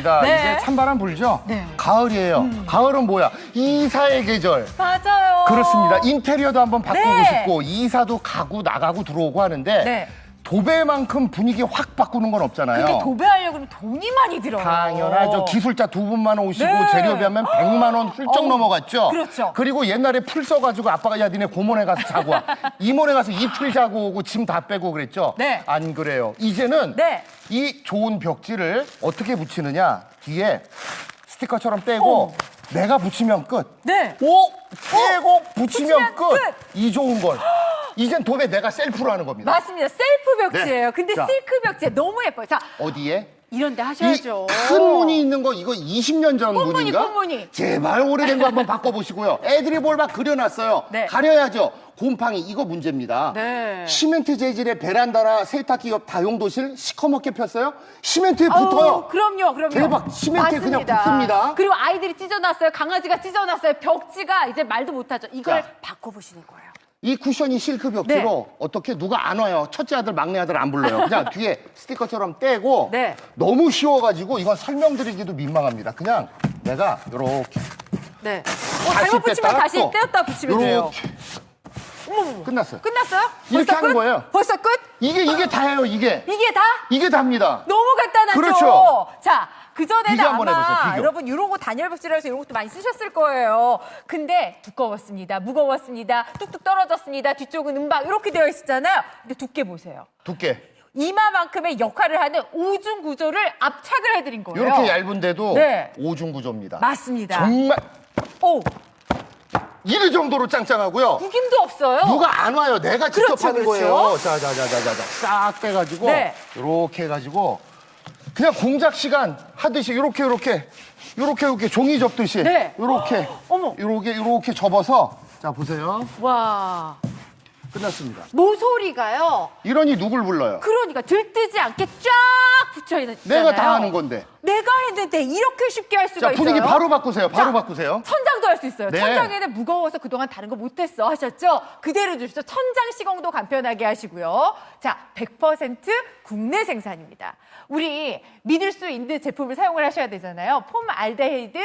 그렇습니다. 네. 이제 찬바람 불죠? 네. 가을이에요. 가을은 뭐야? 이사의 계절. 맞아요. 그렇습니다. 인테리어도 한번 바꾸고 네. 싶고 이사도 가고 나가고 들어오고 하는데 네. 도배만큼 분위기 확 바꾸는 건 없잖아요. 근데 도배하려고 그러면 돈이 많이 들어요. 당연하죠. 기술자 두 분만 오시고 네. 재료비하면 100만 원 훌쩍 넘어갔죠. 그렇죠. 그리고 옛날에 풀 써가지고 아빠가 야 니네 고모네 가서 자고 와. 이모네 가서 이틀 자고 오고 짐 다 빼고 그랬죠. 네. 안 그래요. 이제는 네. 이 좋은 벽지를 어떻게 붙이느냐. 뒤에 스티커처럼 떼고 내가 붙이면 끝. 네. 오! 떼고 붙이면 붙이면 끝. 끝. 이 좋은 걸. 이젠 도배 내가 셀프로 하는 겁니다. 맞습니다. 셀프 벽지예요. 네. 근데 자. 실크 벽지 너무 예뻐요. 자, 어디에? 이런 데 이 하셔야죠. 큰 무늬 있는 거 이거 20년 전 꽃무늬, 무늬인가? 꽃무늬. 제발 오래된 거 한번 바꿔보시고요. 애들이 뭘 막 그려놨어요. 네. 가려야죠. 곰팡이 이거 문제입니다. 네. 시멘트 재질의 베란다나 세탁기 옆 다용도실 시커멓게 폈어요? 시멘트에 붙어요. 그럼요. 대박. 시멘트에 그냥 붙습니다. 그리고 아이들이 찢어놨어요. 강아지가 찢어놨어요. 벽지가 이제 말도 못하죠. 이걸 자. 바꿔보시는 거예요. 이 쿠션이 실크 벽지로 네. 어떻게 누가 안 와요. 첫째 아들, 막내 아들 안 불러요. 그냥 뒤에 스티커처럼 떼고 네. 너무 쉬워가지고 이건 설명드리기도 민망합니다. 그냥 내가 요렇게 네. 다시 잘못 붙이면 뗐다가 다시 또 떼었다 붙이면 돼요. 요렇게 끝났어요. 끝났어요? 이렇게 벌써 하는 끝? 거예요. 벌써 끝? 이게 다예요, 이게. 이게 다? 이게 답니다. 너무 간단하죠? 그렇죠. 자, 그전에는 비교 한번 아마 해보세요, 비교. 여러분 이런 거 단열 벽지라서 이런 것도 많이 쓰셨을 거예요. 근데 두꺼웠습니다. 무거웠습니다. 뚝뚝 떨어졌습니다. 뒤쪽은 은박 이렇게 되어 있었잖아요. 근데 두께 보세요. 두께. 이마만큼의 역할을 하는 오중 구조를 압착을 해드린 거예요. 이렇게 얇은데도 네. 오중 구조입니다. 맞습니다. 정말 오, 이럴 정도로 짱짱하고요. 구김도 없어요. 누가 안 와요. 내가 직접 그렇죠, 하는 그렇죠. 거예요. 자자자자자 싹 빼가지고 네. 이렇게 해가지고 그냥 공작 시간 하듯이 이렇게 종이 접듯이 네. 이렇게 어머. 이렇게 접어서 자 보세요. 와, 끝났습니다. 모서리가요. 이러니 누굴 불러요? 그러니까 들뜨지 않게 쫙 붙여있는 내가 다 하는 건데. 내가 했는데 이렇게 쉽게 할 수가 자 분위기 있어요. 바로 바꾸세요. 바로 자, 바꾸세요. 천장도 할 수 있어요. 네. 천장에는 무거워서 그동안 다른 거 못했어 하셨죠? 그대로 주시죠. 천장 시공도 간편하게 하시고요. 자, 100% 국내 생산입니다. 우리 믿을 수 있는 제품을 사용을 하셔야 되잖아요. 폼알데히드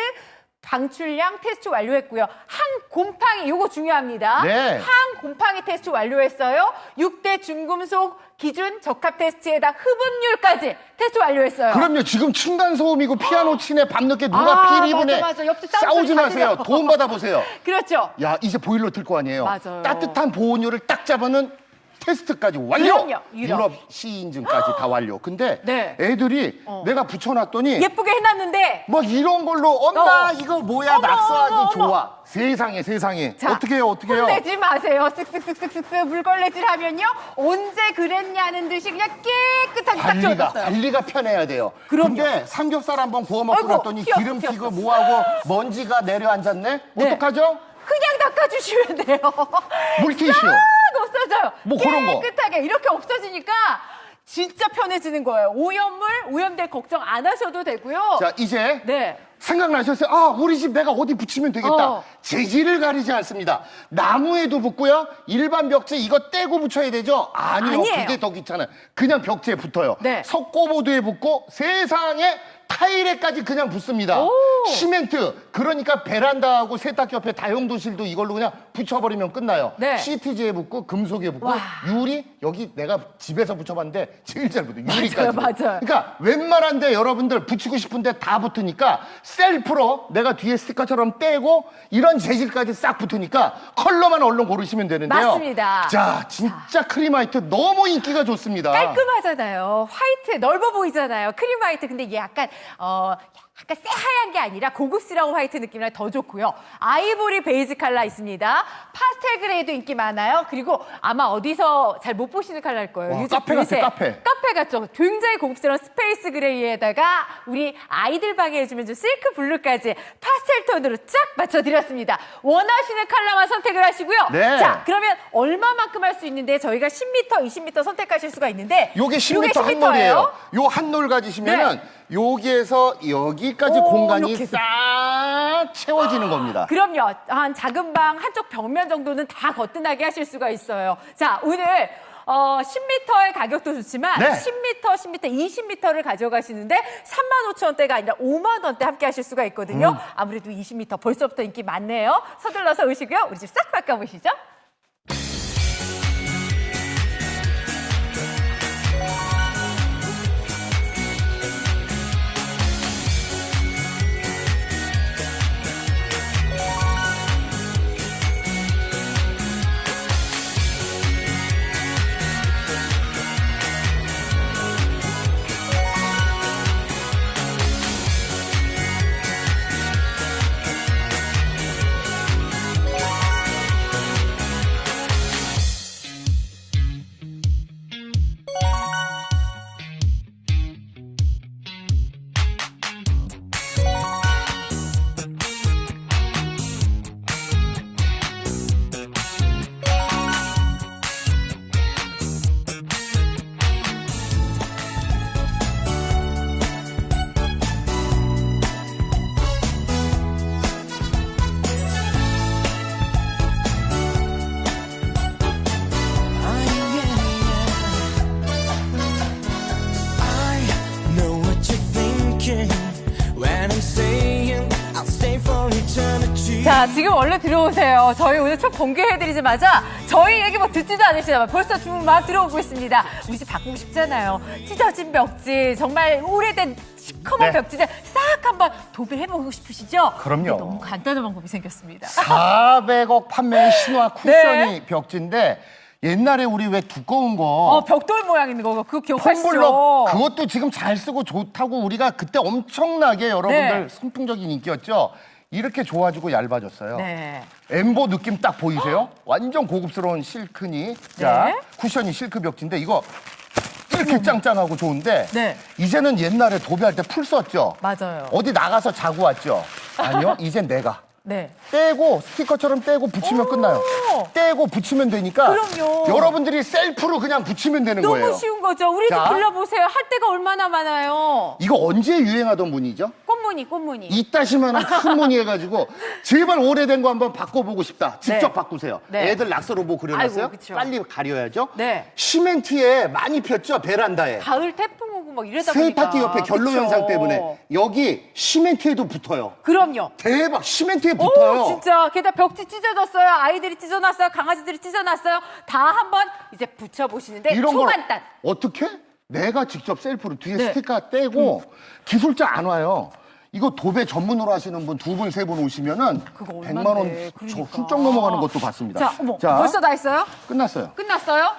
방출량 테스트 완료했고요. 항곰팡이 이거 중요합니다. 네. 항곰팡이 테스트 완료했어요. 6대 중금속 기준 적합 테스트에다 흡음률까지 테스트 완료했어요. 그럼요. 지금 층간 소음이고 피아노 치네 밤늦게 누가 피리 부네. 맞아. 옆집 싸움 싸우지 소리 마세요. 다 들려. 돈 받아보세요. 그렇죠. 야 이제 보일러 틀 거 아니에요. 맞아요. 따뜻한 보온율을 딱 잡아는 테스트까지 완료. 그럼요, 유럽. 시인증까지 다 완료. 근데 네. 애들이 내가 붙여놨더니 예쁘게 해놨는데 막 이런 걸로 엄마 어. 이거 뭐야 어머, 낙서하기 어머, 어머. 좋아. 세상에. 자, 어떻게 해요? 혼내지 마세요. 쓱쓱쓱쓱쓱 물걸레질 하면요. 언제 그랬냐는 듯이 그냥 깨끗하게 딱 지워졌어요. 관리가 편해야 돼요. 그럼요. 근데 삼겹살 한번 구워 먹고 아이고, 났더니 튀었어, 기름 튀었어. 튀고 뭐하고 먼지가 내려앉았네. 네. 어떡하죠? 그냥 닦아주시면 돼요. 물티슈. 싹 없어져요. 뭐 그런 거. 깨끗하게 이렇게 없어지니까 진짜 편해지는 거예요. 오염될 걱정 안 하셔도 되고요. 자 이제 네. 생각나셨어요? 아, 우리 집 내가 어디 붙이면 되겠다. 어. 재질을 가리지 않습니다. 나무에도 붙고요. 일반 벽지 이거 떼고 붙여야 되죠? 아니요. 아니에요. 그게 더 귀찮아요. 그냥 벽지에 붙어요. 네. 석고보드에 붙고 세상에 타일에까지 그냥 붙습니다. 오. 시멘트. 그러니까 베란다하고 세탁기 옆에 다용도실도 이걸로 그냥 붙여버리면 끝나요. 네. 시트지에 붙고 금속에 붙고 와. 유리 여기 내가 집에서 붙여봤는데 제일 잘 붙어요. 유리까지. 맞아요. 그러니까 웬만한데 여러분들 붙이고 싶은데 다 붙으니까 셀프로 내가 뒤에 스티커처럼 떼고 이런 재질까지 싹 붙으니까 컬러만 얼른 고르시면 되는데요. 맞습니다. 자, 진짜 크림 화이트 너무 인기가 좋습니다. 깔끔하잖아요. 화이트 넓어 보이잖아요. 크림 화이트. 근데 이게 약간 약간 새하얀 게 아니라 고급스러운 화이트 느낌이라 더 좋고요. 아이보리 베이지 컬러 있습니다. 파스텔 그레이도 인기 많아요. 그리고 아마 어디서 잘 못 보시는 컬러일 거예요. 와, 요즘 카페 같아, 요새 카페. 카페 같죠. 굉장히 고급스러운 스페이스 그레이에다가 우리 아이들 방에 해주면 좀 실크 블루까지 파스텔 톤으로 쫙 맞춰드렸습니다. 원하시는 컬러만 선택을 하시고요. 네. 자, 그러면 얼마만큼 할 수 있는데 저희가 10m, 20m 선택하실 수가 있는데 요게 10m 10m 한 놀이에요. 요 한 놀 가지시면은 여기에서 여기까지 오, 공간이 이렇게. 싹 채워지는 겁니다. 그럼요. 한 작은 방 한쪽 벽면 정도는 다 거뜬하게 하실 수가 있어요. 자, 오늘 10m의 가격도 좋지만 네. 10m, 10m, 20m를 가져가시는데 35,000원대가 아니라 5만 원대 함께 하실 수가 있거든요. 아무래도 20m 벌써부터 인기 많네요. 서둘러서 오시고요. 우리 집 싹 바꿔보시죠. 자, 지금 얼른 들어오세요. 저희 오늘 첫 공개해드리자마자 저희 얘기 뭐 듣지도 않으시다만 벌써 주문 막 들어오고 있습니다. 우리 집 바꾸고 싶잖아요. 찢어진 벽지, 정말 오래된 시커먼 네. 벽지들 싹 한번 도배해보고 싶으시죠? 그럼요. 근데 너무 간단한 방법이 생겼습니다. 400억 판매의 신화 쿠션이 벽지인데 옛날에 우리 왜 두꺼운 거 벽돌 모양 있는 거 그거 기억하시죠? 폼블럭 그것도 지금 잘 쓰고 좋다고 우리가 그때 엄청나게 여러분들 네. 선풍적인 인기였죠. 이렇게 좋아지고 얇아졌어요. 네. 엠보 느낌 딱 보이세요? 완전 고급스러운 실크니. 자, 네. 쿠션이 실크 벽지인데 이거 이렇게 짱짱하고 좋은데 네. 이제는 옛날에 도배할 때 풀 썼죠. 맞아요. 어디 나가서 자고 왔죠. 아니요, 이젠 내가 네. 떼고 스티커처럼 떼고 붙이면 끝나요. 떼고 붙이면 되니까 그럼요. 여러분들이 셀프로 그냥 붙이면 되는 너무 거예요. 쉬운 거죠. 우리 집 자. 불러보세요. 할 데가 얼마나 많아요. 이거 언제 유행하던 문이죠? 꽃무늬. 이따시만한 큰 문이 해가지고 제발 오래된 거 한번 바꿔보고 싶다. 직접 네. 바꾸세요. 네. 애들 낙서로 뭐 그려놨어요? 아이고, 그쵸. 빨리 가려야죠. 네. 시멘트에 많이 폈죠, 베란다에. 가을 태풍 오고 막 이러다 보니까. 세탁기 옆에 결로 그쵸. 현상 때문에 여기 시멘트에도 붙어요. 그럼요. 대박, 시멘트에 붙어요. 오, 진짜. 게다가 벽지 찢어졌어요. 아이들이 찢어놨어요. 강아지들이 찢어놨어요. 다 한번 이제 붙여보시는데 이런 걸 초간단. 어떻게? 내가 직접 셀프로 뒤에 네. 스티커 떼고 기술자 안 와요. 이거 도배 전문으로 하시는 분 2분, 3분 오시면은 그거 100만 원 얼만데, 저 그러니까. 훌쩍 넘어가는 것도 봤습니다. 자, 어머, 벌써 다 했어요? 끝났어요. 끝났어요?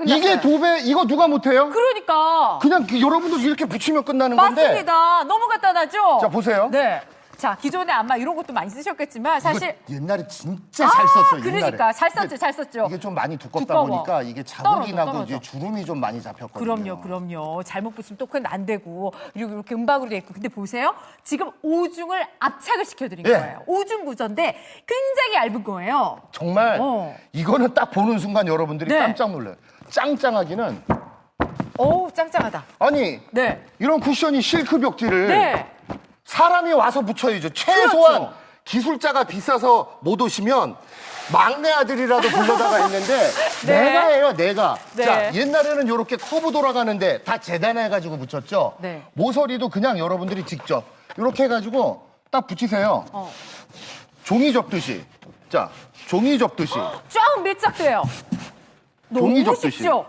이게 도배 이거 누가 못해요? 그러니까. 그냥 여러분들 이렇게 붙이면 끝나는 건데. 맞습니다. 너무 간단하죠? 자, 보세요. 네. 자, 기존에 아마 이런 것도 많이 쓰셨겠지만 사실 이거 옛날에 진짜 잘 썼어요. 그러니까 옛날에. 잘 썼죠. 이게 좀 많이 두껍다 두꺼워. 보니까 이게 자국이 나고 떨어져. 이제 주름이 좀 많이 잡혔거든요. 그럼요. 잘못 붙이면 또 그건 안 되고 그리고 이렇게 은박으로 돼 있고. 근데 보세요. 지금 오중을 압착을 시켜드린 예. 거예요. 오중 구조인데 굉장히 얇은 거예요. 정말 이거는 딱 보는 순간 여러분들이 네. 깜짝 놀라요. 짱짱하기는 어우, 짱짱하다. 아니 네. 이런 쿠션이 실크 벽지를 네. 사람이 와서 붙여야죠. 최소한 그렇죠. 기술자가 비싸서 못 오시면 막내 아들이라도 불러다가 했는데 네. 내가 해요, 내가. 네. 자, 옛날에는 이렇게 커브 돌아가는데 다 재단해가지고 붙였죠. 네. 모서리도 그냥 여러분들이 직접 이렇게 해가지고 딱 붙이세요. 종이 접듯이. 자, 종이 접듯이. 쫙 밀착돼요. 종이 너무 접듯이. 쉽죠?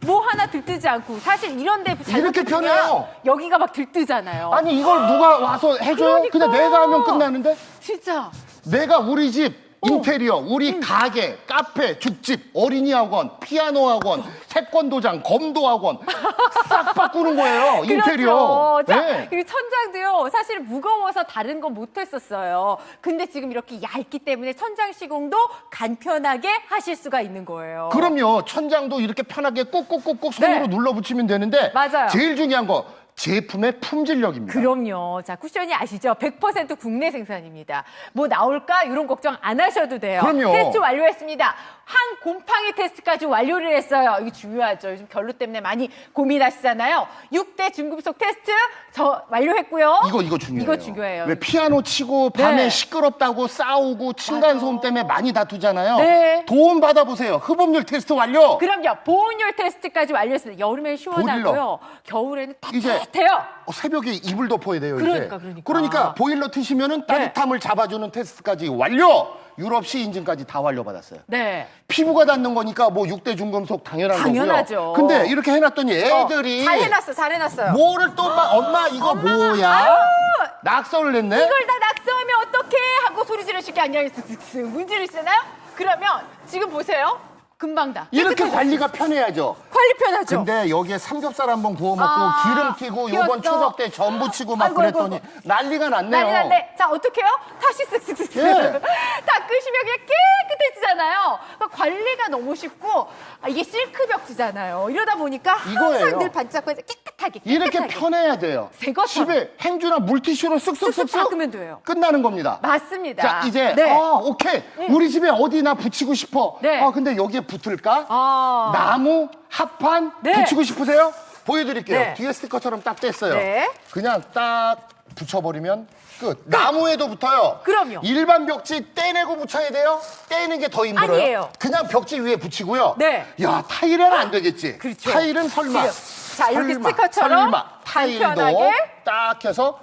뭐 하나 들뜨지 않고 사실 이런 데 이렇게 편해요. 여기가 막 들뜨잖아요. 아니 이걸 누가 와서 해줘요? 그러니까. 그냥 내가 하면 끝나는데? 진짜. 내가 우리 집 인테리어, 우리 가게, 카페, 죽집, 어린이 학원, 피아노 학원, 태권도장, 검도 학원 싹 바꾸는 거예요. 인테리어. 그렇죠. 자, 네. 이 천장도요. 사실 무거워서 다른 건 못했었어요. 근데 지금 이렇게 얇기 때문에 천장 시공도 간편하게 하실 수가 있는 거예요. 그럼요. 천장도 이렇게 편하게 꾹꾹꾹꾹 손으로 네. 눌러 붙이면 되는데 맞아요. 제일 중요한 거 제품의 품질력입니다. 그럼요. 자, 쿠션이 아시죠? 100% 국내 생산입니다. 뭐 나올까? 이런 걱정 안 하셔도 돼요. 그럼요. 테스트 완료했습니다. 한 곰팡이 테스트까지 완료를 했어요. 이거 중요하죠. 요즘 결로 때문에 많이 고민하시잖아요. 6대 중금속 테스트 저 완료했고요. 이거 중요해요. 이거 중요해요. 왜 피아노 치고 밤에 네. 시끄럽다고 싸우고 층간소음 때문에 많이 다투잖아요. 네. 도움 받아보세요. 흡음률 테스트 완료. 그럼요. 보온율 테스트까지 완료했습니다. 여름엔 시원하고요. 겨울에는 이제 따뜻해요. 새벽에 이불 덮어야 돼요. 그러니까. 그러니까 보일러 트시면은 네. 따뜻함을 잡아주는 테스트까지 완료. 유럽시 인증까지 다 완료받았어요. 네. 피부가 닿는 거니까 뭐 6대 중금속 당연하죠. 거고요. 근데 이렇게 해놨더니 애들이 잘 해놨어요. 뭐를 또 엄마 이거 뭐야? 아유! 낙서를 냈네. 이걸 다 낙서하면 어떡해 하고 소리 지르실 게 아니라 쓱쓱쓱 문지르시잖아요. 그러면 지금 보세요. 금방 다. 이렇게 깨끗해졌어요. 관리가 편해야죠. 관리 편하죠. 근데 여기에 삼겹살 한번 구워 먹고 기름 튀고 튀었어. 요번 추석 때 전부 치고 막 아이고, 그랬더니 아이고. 난리가 났네요. 난리 났네. 자, 어떡해요? 다시 쓱쓱쓱. 예. 다 끄시면 그냥 깨끗해지잖아요. 그러니까 관리가 너무 쉽고 이게 실크 벽지잖아요. 이러다 보니까 이거예요. 항상 늘 반짝반짝 깨끗하게. 이렇게 편해야 돼요. 새 것처럼. 집에 행주나 물티슈로 쓱쓱 쓱쓱쓱쓱 닦으면 돼요. 끝나는 겁니다. 맞습니다. 자, 이제 네. 오케이. 우리 집에 어디나 붙이고 싶어. 네. 근데 여기에 붙을까? 아. 나무, 합판 네. 붙이고 싶으세요? 보여드릴게요. 네. 뒤에 스티커처럼 딱 뗐어요. 네. 그냥 딱 붙여버리면 끝. 나무에도 붙어요. 그럼요. 일반 벽지 떼내고 붙여야 돼요? 떼는 게 더 힘들어요. 아니에요. 그냥 벽지 위에 붙이고요. 네. 야, 타일은 안 되겠지. 그렇죠. 타일은 설마. 지금. 자, 이렇게 설마, 스티커처럼 설마. 타일도 간편하게. 딱 해서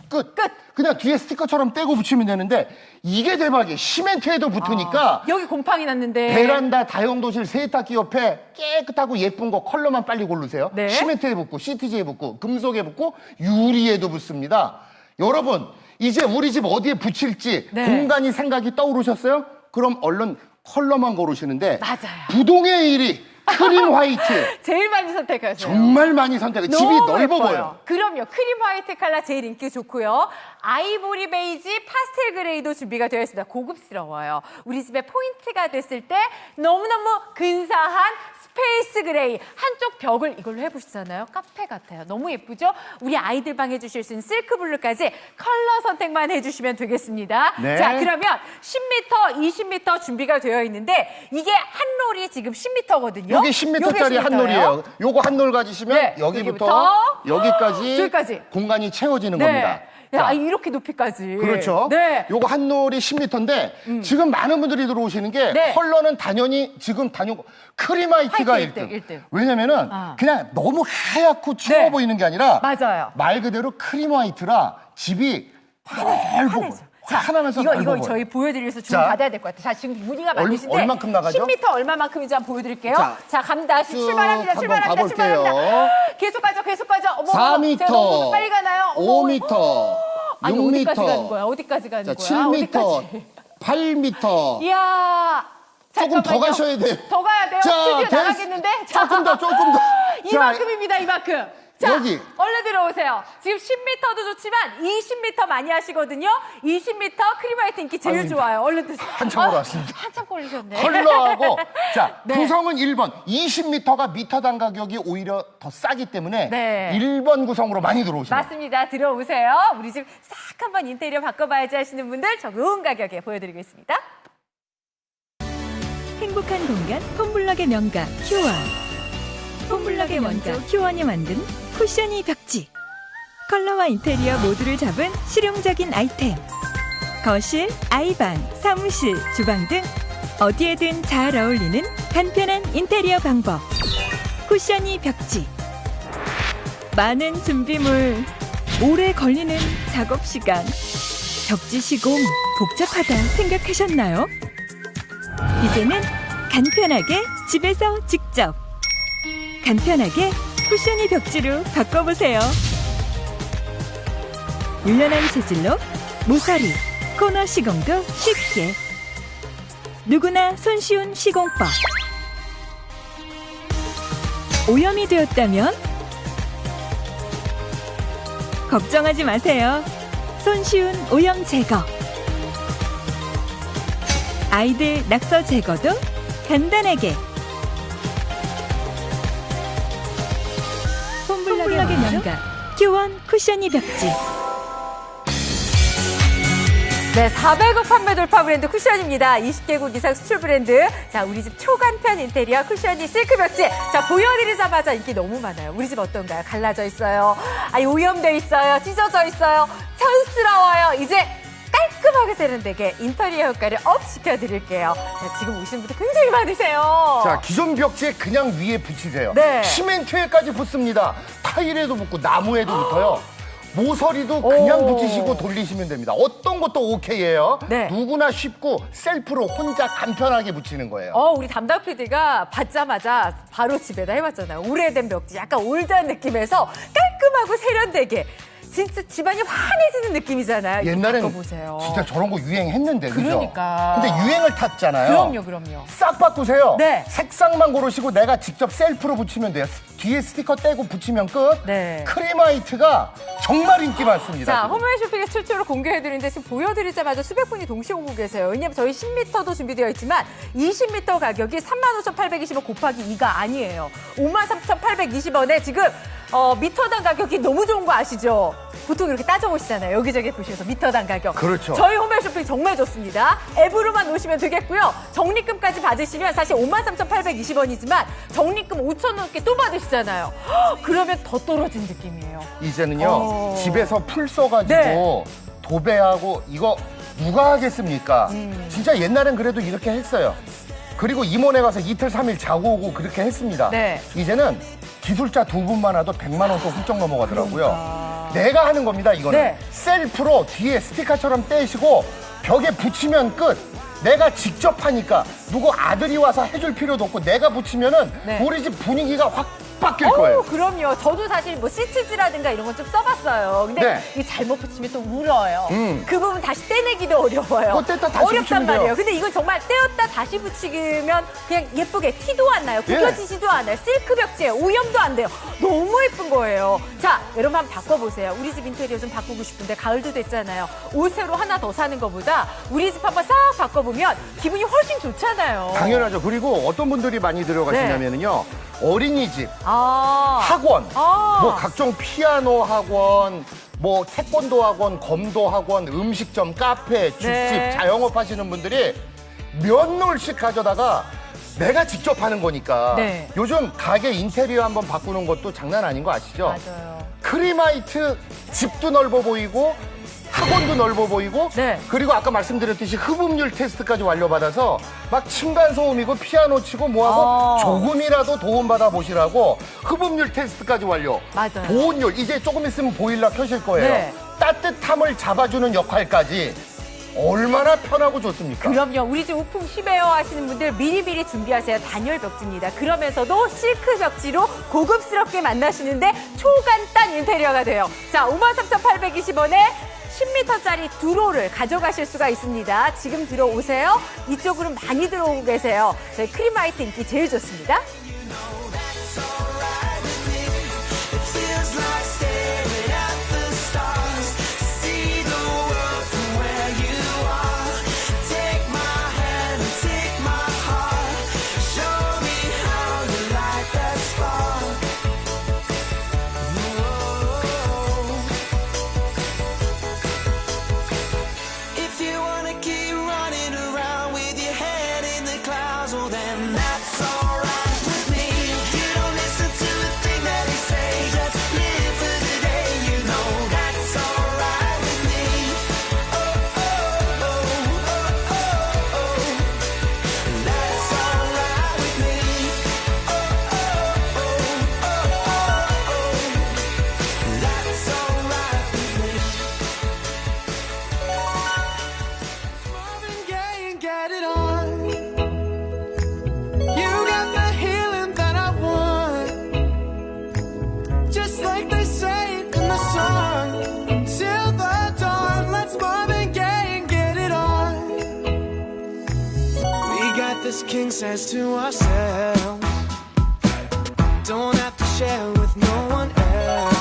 끝. 그냥 뒤에 스티커처럼 떼고 붙이면 되는데 이게 대박이에요. 시멘트에도 붙으니까 여기 곰팡이 났는데. 베란다 다용도실 세탁기 옆에 깨끗하고 예쁜 거 컬러만 빨리 고르세요. 네. 시멘트에 붙고 시트지에 붙고 금속에 붙고 유리에도 붙습니다. 여러분 이제 우리 집 어디에 붙일지 네. 공간이 생각이 떠오르셨어요? 그럼 얼른 컬러만 고르시는데 맞아요. 부동의 1위 크림 화이트 제일 많이 선택하세요. 정말 많이 선택해. 집이 너무 넓어 예뻐요. 보여요. 그럼요. 크림 화이트 컬러 제일 인기 좋고요. 아이보리 베이지, 파스텔 그레이도 준비가 되어 있습니다. 고급스러워요. 우리 집에 포인트가 됐을 때 너무너무 근사한 스페이스 그레이. 한쪽 벽을 이걸로 해보시잖아요. 카페 같아요. 너무 예쁘죠? 우리 아이들 방 해주실 수 있는 실크 블루까지 컬러 선택만 해주시면 되겠습니다. 네. 자, 그러면 10m, 20m 준비가 되어 있는데 이게 한 롤이 지금 10m거든요. 여기 10m짜리 한 롤이에요. 요거 한 롤 가지시면 네, 여기부터 여기까지 저기까지. 공간이 채워지는 네. 겁니다. 야, 자, 이렇게 높이까지. 그렇죠. 네. 요거 한 롤이 10m인데 지금 많은 분들이 들어오시는 게 네. 컬러는 당연히 지금 크림 화이트가 화이트 1등. 1등. 왜냐면은 아. 그냥 너무 하얗고 추워 네. 보이는 게 아니라 맞아요. 말 그대로 크림 화이트라 집이 넓어 보여. 자, 하나면서 이거 넓어 보여. 저희 보여드려서 주문 자. 받아야 될 것 같아요. 자, 지금 문의가 많으신데 얼만큼 나가죠? 10m 얼마만큼인지 한번 보여드릴게요. 자, 자, 갑니다. 쭉 출발합니다. 한번 출발합니다. 가볼게요. 출발합니다. 계속 가죠. 어머, 4m, 제가 너무 빨리 가나요? 어머, 5m, 아니, 6m, 어디까지 가는 거야? 어디까지 가는 자, 거야? 7m, 어디까지? 8m. 이야. 조금 더 잠깐만요. 가셔야 돼요. 더 가야 돼요? 스튜디오 나가겠는데? 자. 조금 더. 이만큼입니다, 이만큼. 자, 여기. 얼른 들어오세요. 지금 10m도 좋지만 20m 많이 하시거든요. 20m 크림 화이트 인기 제일 아니, 좋아요. 얼른 드세요. 한참 걸어왔습니다. 한참 걸리셨네. 컬러하고 자 네. 구성은 1번 20m가 미터당 가격이 오히려 더 싸기 때문에 네. 1번 구성으로 많이 들어오시네요. 맞습니다. 들어오세요. 우리 집 싹 한번 인테리어 바꿔봐야지 하시는 분들 적은 가격에 보여드리겠습니다. 행복한 공간 폼블럭의 명가 큐원. 폼블럭의 원조 큐원이 만든 쿠션이 벽지. 컬러와 인테리어 모두를 잡은 실용적인 아이템. 거실, 아이방, 사무실, 주방 등 어디에든 잘 어울리는 간편한 인테리어 방법. 쿠션이 벽지. 많은 준비물, 오래 걸리는 작업 시간. 벽지 시공 복잡하다 생각하셨나요? 이제는 간편하게 집에서 직접 간편하게 쿠션이 벽지로 바꿔보세요. 유연한 재질로 모서리, 코너 시공도 쉽게. 누구나 손쉬운 시공법. 오염이 되었다면 걱정하지 마세요. 손쉬운 오염 제거. 아이들 낙서 제거도 간단하게. 폼블럭의 천막의 명가 교원 쿠션이 벽지. 네, 400억 판매 돌파 브랜드 쿠션입니다. 20개국 이상 수출 브랜드. 자, 우리 집 초간편 인테리어 쿠션이 실크 벽지. 자, 보여드리자마자 인기 너무 많아요. 우리 집 어떤가요? 갈라져 있어요. 아니, 오염돼 있어요. 찢어져 있어요. 촌스러워요. 이제 깔끔하게 세련되게 인테리어 효과를 업 시켜드릴게요. 자, 지금 오시는 분들 굉장히 많으세요. 자, 기존 벽지에 그냥 위에 붙이세요. 네. 시멘트에까지 붙습니다. 타일에도 붙고 나무에도 붙어요. 모서리도 그냥 오. 붙이시고 돌리시면 됩니다. 어떤 것도 오케이예요. 네. 누구나 쉽고 셀프로 혼자 간편하게 붙이는 거예요. 우리 담당 PD가 받자마자 바로 집에다 해봤잖아요. 오래된 벽지, 약간 올드한 느낌에서 깔끔하고 세련되게. 진짜 집안이 환해지는 느낌이잖아요. 옛날엔 보세요. 진짜 저런 거 유행했는데, 그죠? 그러니까. 근데 유행을 탔잖아요. 그럼요. 싹 바꾸세요. 네. 색상만 고르시고 내가 직접 셀프로 붙이면 돼요. 뒤에 스티커 떼고 붙이면 끝. 네. 크리마이트가 정말 인기 많습니다. 자, 지금. 홈웨이 쇼핑에서 출처로 공개해드리는데 지금 보여드리자마자 수백 분이 동시에 오고 계세요. 왜냐면 저희 10m도 준비되어 있지만 20m 가격이 35,820원 곱하기 2가 아니에요. 53,820원에 지금 미터당 가격이 너무 좋은 거 아시죠? 보통 이렇게 따져보시잖아요. 여기저기 보시면서 미터당 가격. 그렇죠. 저희 홈웨이 쇼핑 정말 좋습니다. 앱으로만 오시면 되겠고요. 적립금까지 받으시면 사실 53,820원이지만 적립금 5,000원 넘게 또 받으시잖아요. 그러면 더 떨어진 느낌이에요. 이제는요, 집에서 풀 써가지고 네. 도배하고 이거 누가 하겠습니까? 진짜 옛날엔 그래도 이렇게 했어요. 그리고 임원에 가서 이틀, 3일 자고 오고 그렇게 했습니다. 네. 이제는 기술자 두 분만 와도 100만 원 또 훌쩍 넘어가더라고요. 내가 하는 겁니다, 이거는. 네. 셀프로 뒤에 스티커처럼 떼시고 벽에 붙이면 끝. 내가 직접 하니까 누구 아들이 와서 해줄 필요도 없고 내가 붙이면은 네. 우리 집 분위기가 확 바뀔 거예요. 그럼요. 저도 사실 뭐 시트지라든가 이런 건 좀 써봤어요. 근데 네. 이 잘못 붙이면 또 울어요. 음. 그 부분 다시 떼내기도 어려워요. 그거 뗐다 다시 어렵단 붙이면 돼요. 말이에요. 근데 이건 정말 떼었다 다시 붙이면 그냥 예쁘게 티도 안 나요. 예. 구겨지지도 않아요. 실크 벽지에 오염도 안 돼요. 너무 예쁜 거예요. 자, 여러분 한번 바꿔보세요. 우리 집 인테리어 좀 바꾸고 싶은데 가을도 됐잖아요. 옷 새로 하나 더 사는 것보다 우리 집 한번 싹 바꿔보면 기분이 훨씬 좋잖아요. 당연하죠. 그리고 어떤 분들이 많이 들어가시냐면요. 어린이집, 학원, 뭐 각종 피아노 학원, 뭐 태권도 학원, 검도 학원, 음식점, 카페, 죽집, 네. 자영업 하시는 분들이 몇 놀씩 가져다가 내가 직접 하는 거니까 네. 요즘 가게 인테리어 한번 바꾸는 것도 장난 아닌 거 아시죠? 맞아요. 크리마이트 집도 넓어 보이고 학원도 넓어 보이고 네. 그리고 아까 말씀드렸듯이 흡음률 테스트까지 완료받아서 막 층간소음이고 피아노 치고 뭐하고 조금이라도 도움받아 보시라고 흡음률 테스트까지 완료. 맞아요. 보온율 이제 조금 있으면 보일러 켜실 거예요. 네. 따뜻함을 잡아주는 역할까지 얼마나 편하고 좋습니까? 그럼요. 우리 집 우풍 쉬베어 하시는 분들 미리미리 준비하세요. 단열 벽지입니다. 그러면서도 실크 벽지로 고급스럽게 만나시는데 초간단 인테리어가 돼요. 자, 53,820원에 10m짜리 두로를 가져가실 수가 있습니다. 지금 들어오세요. 이쪽으로 많이 들어오고 계세요. 저희 크리마이트 인기 제일 좋습니다. King says to ourselves, don't have to share with no one else.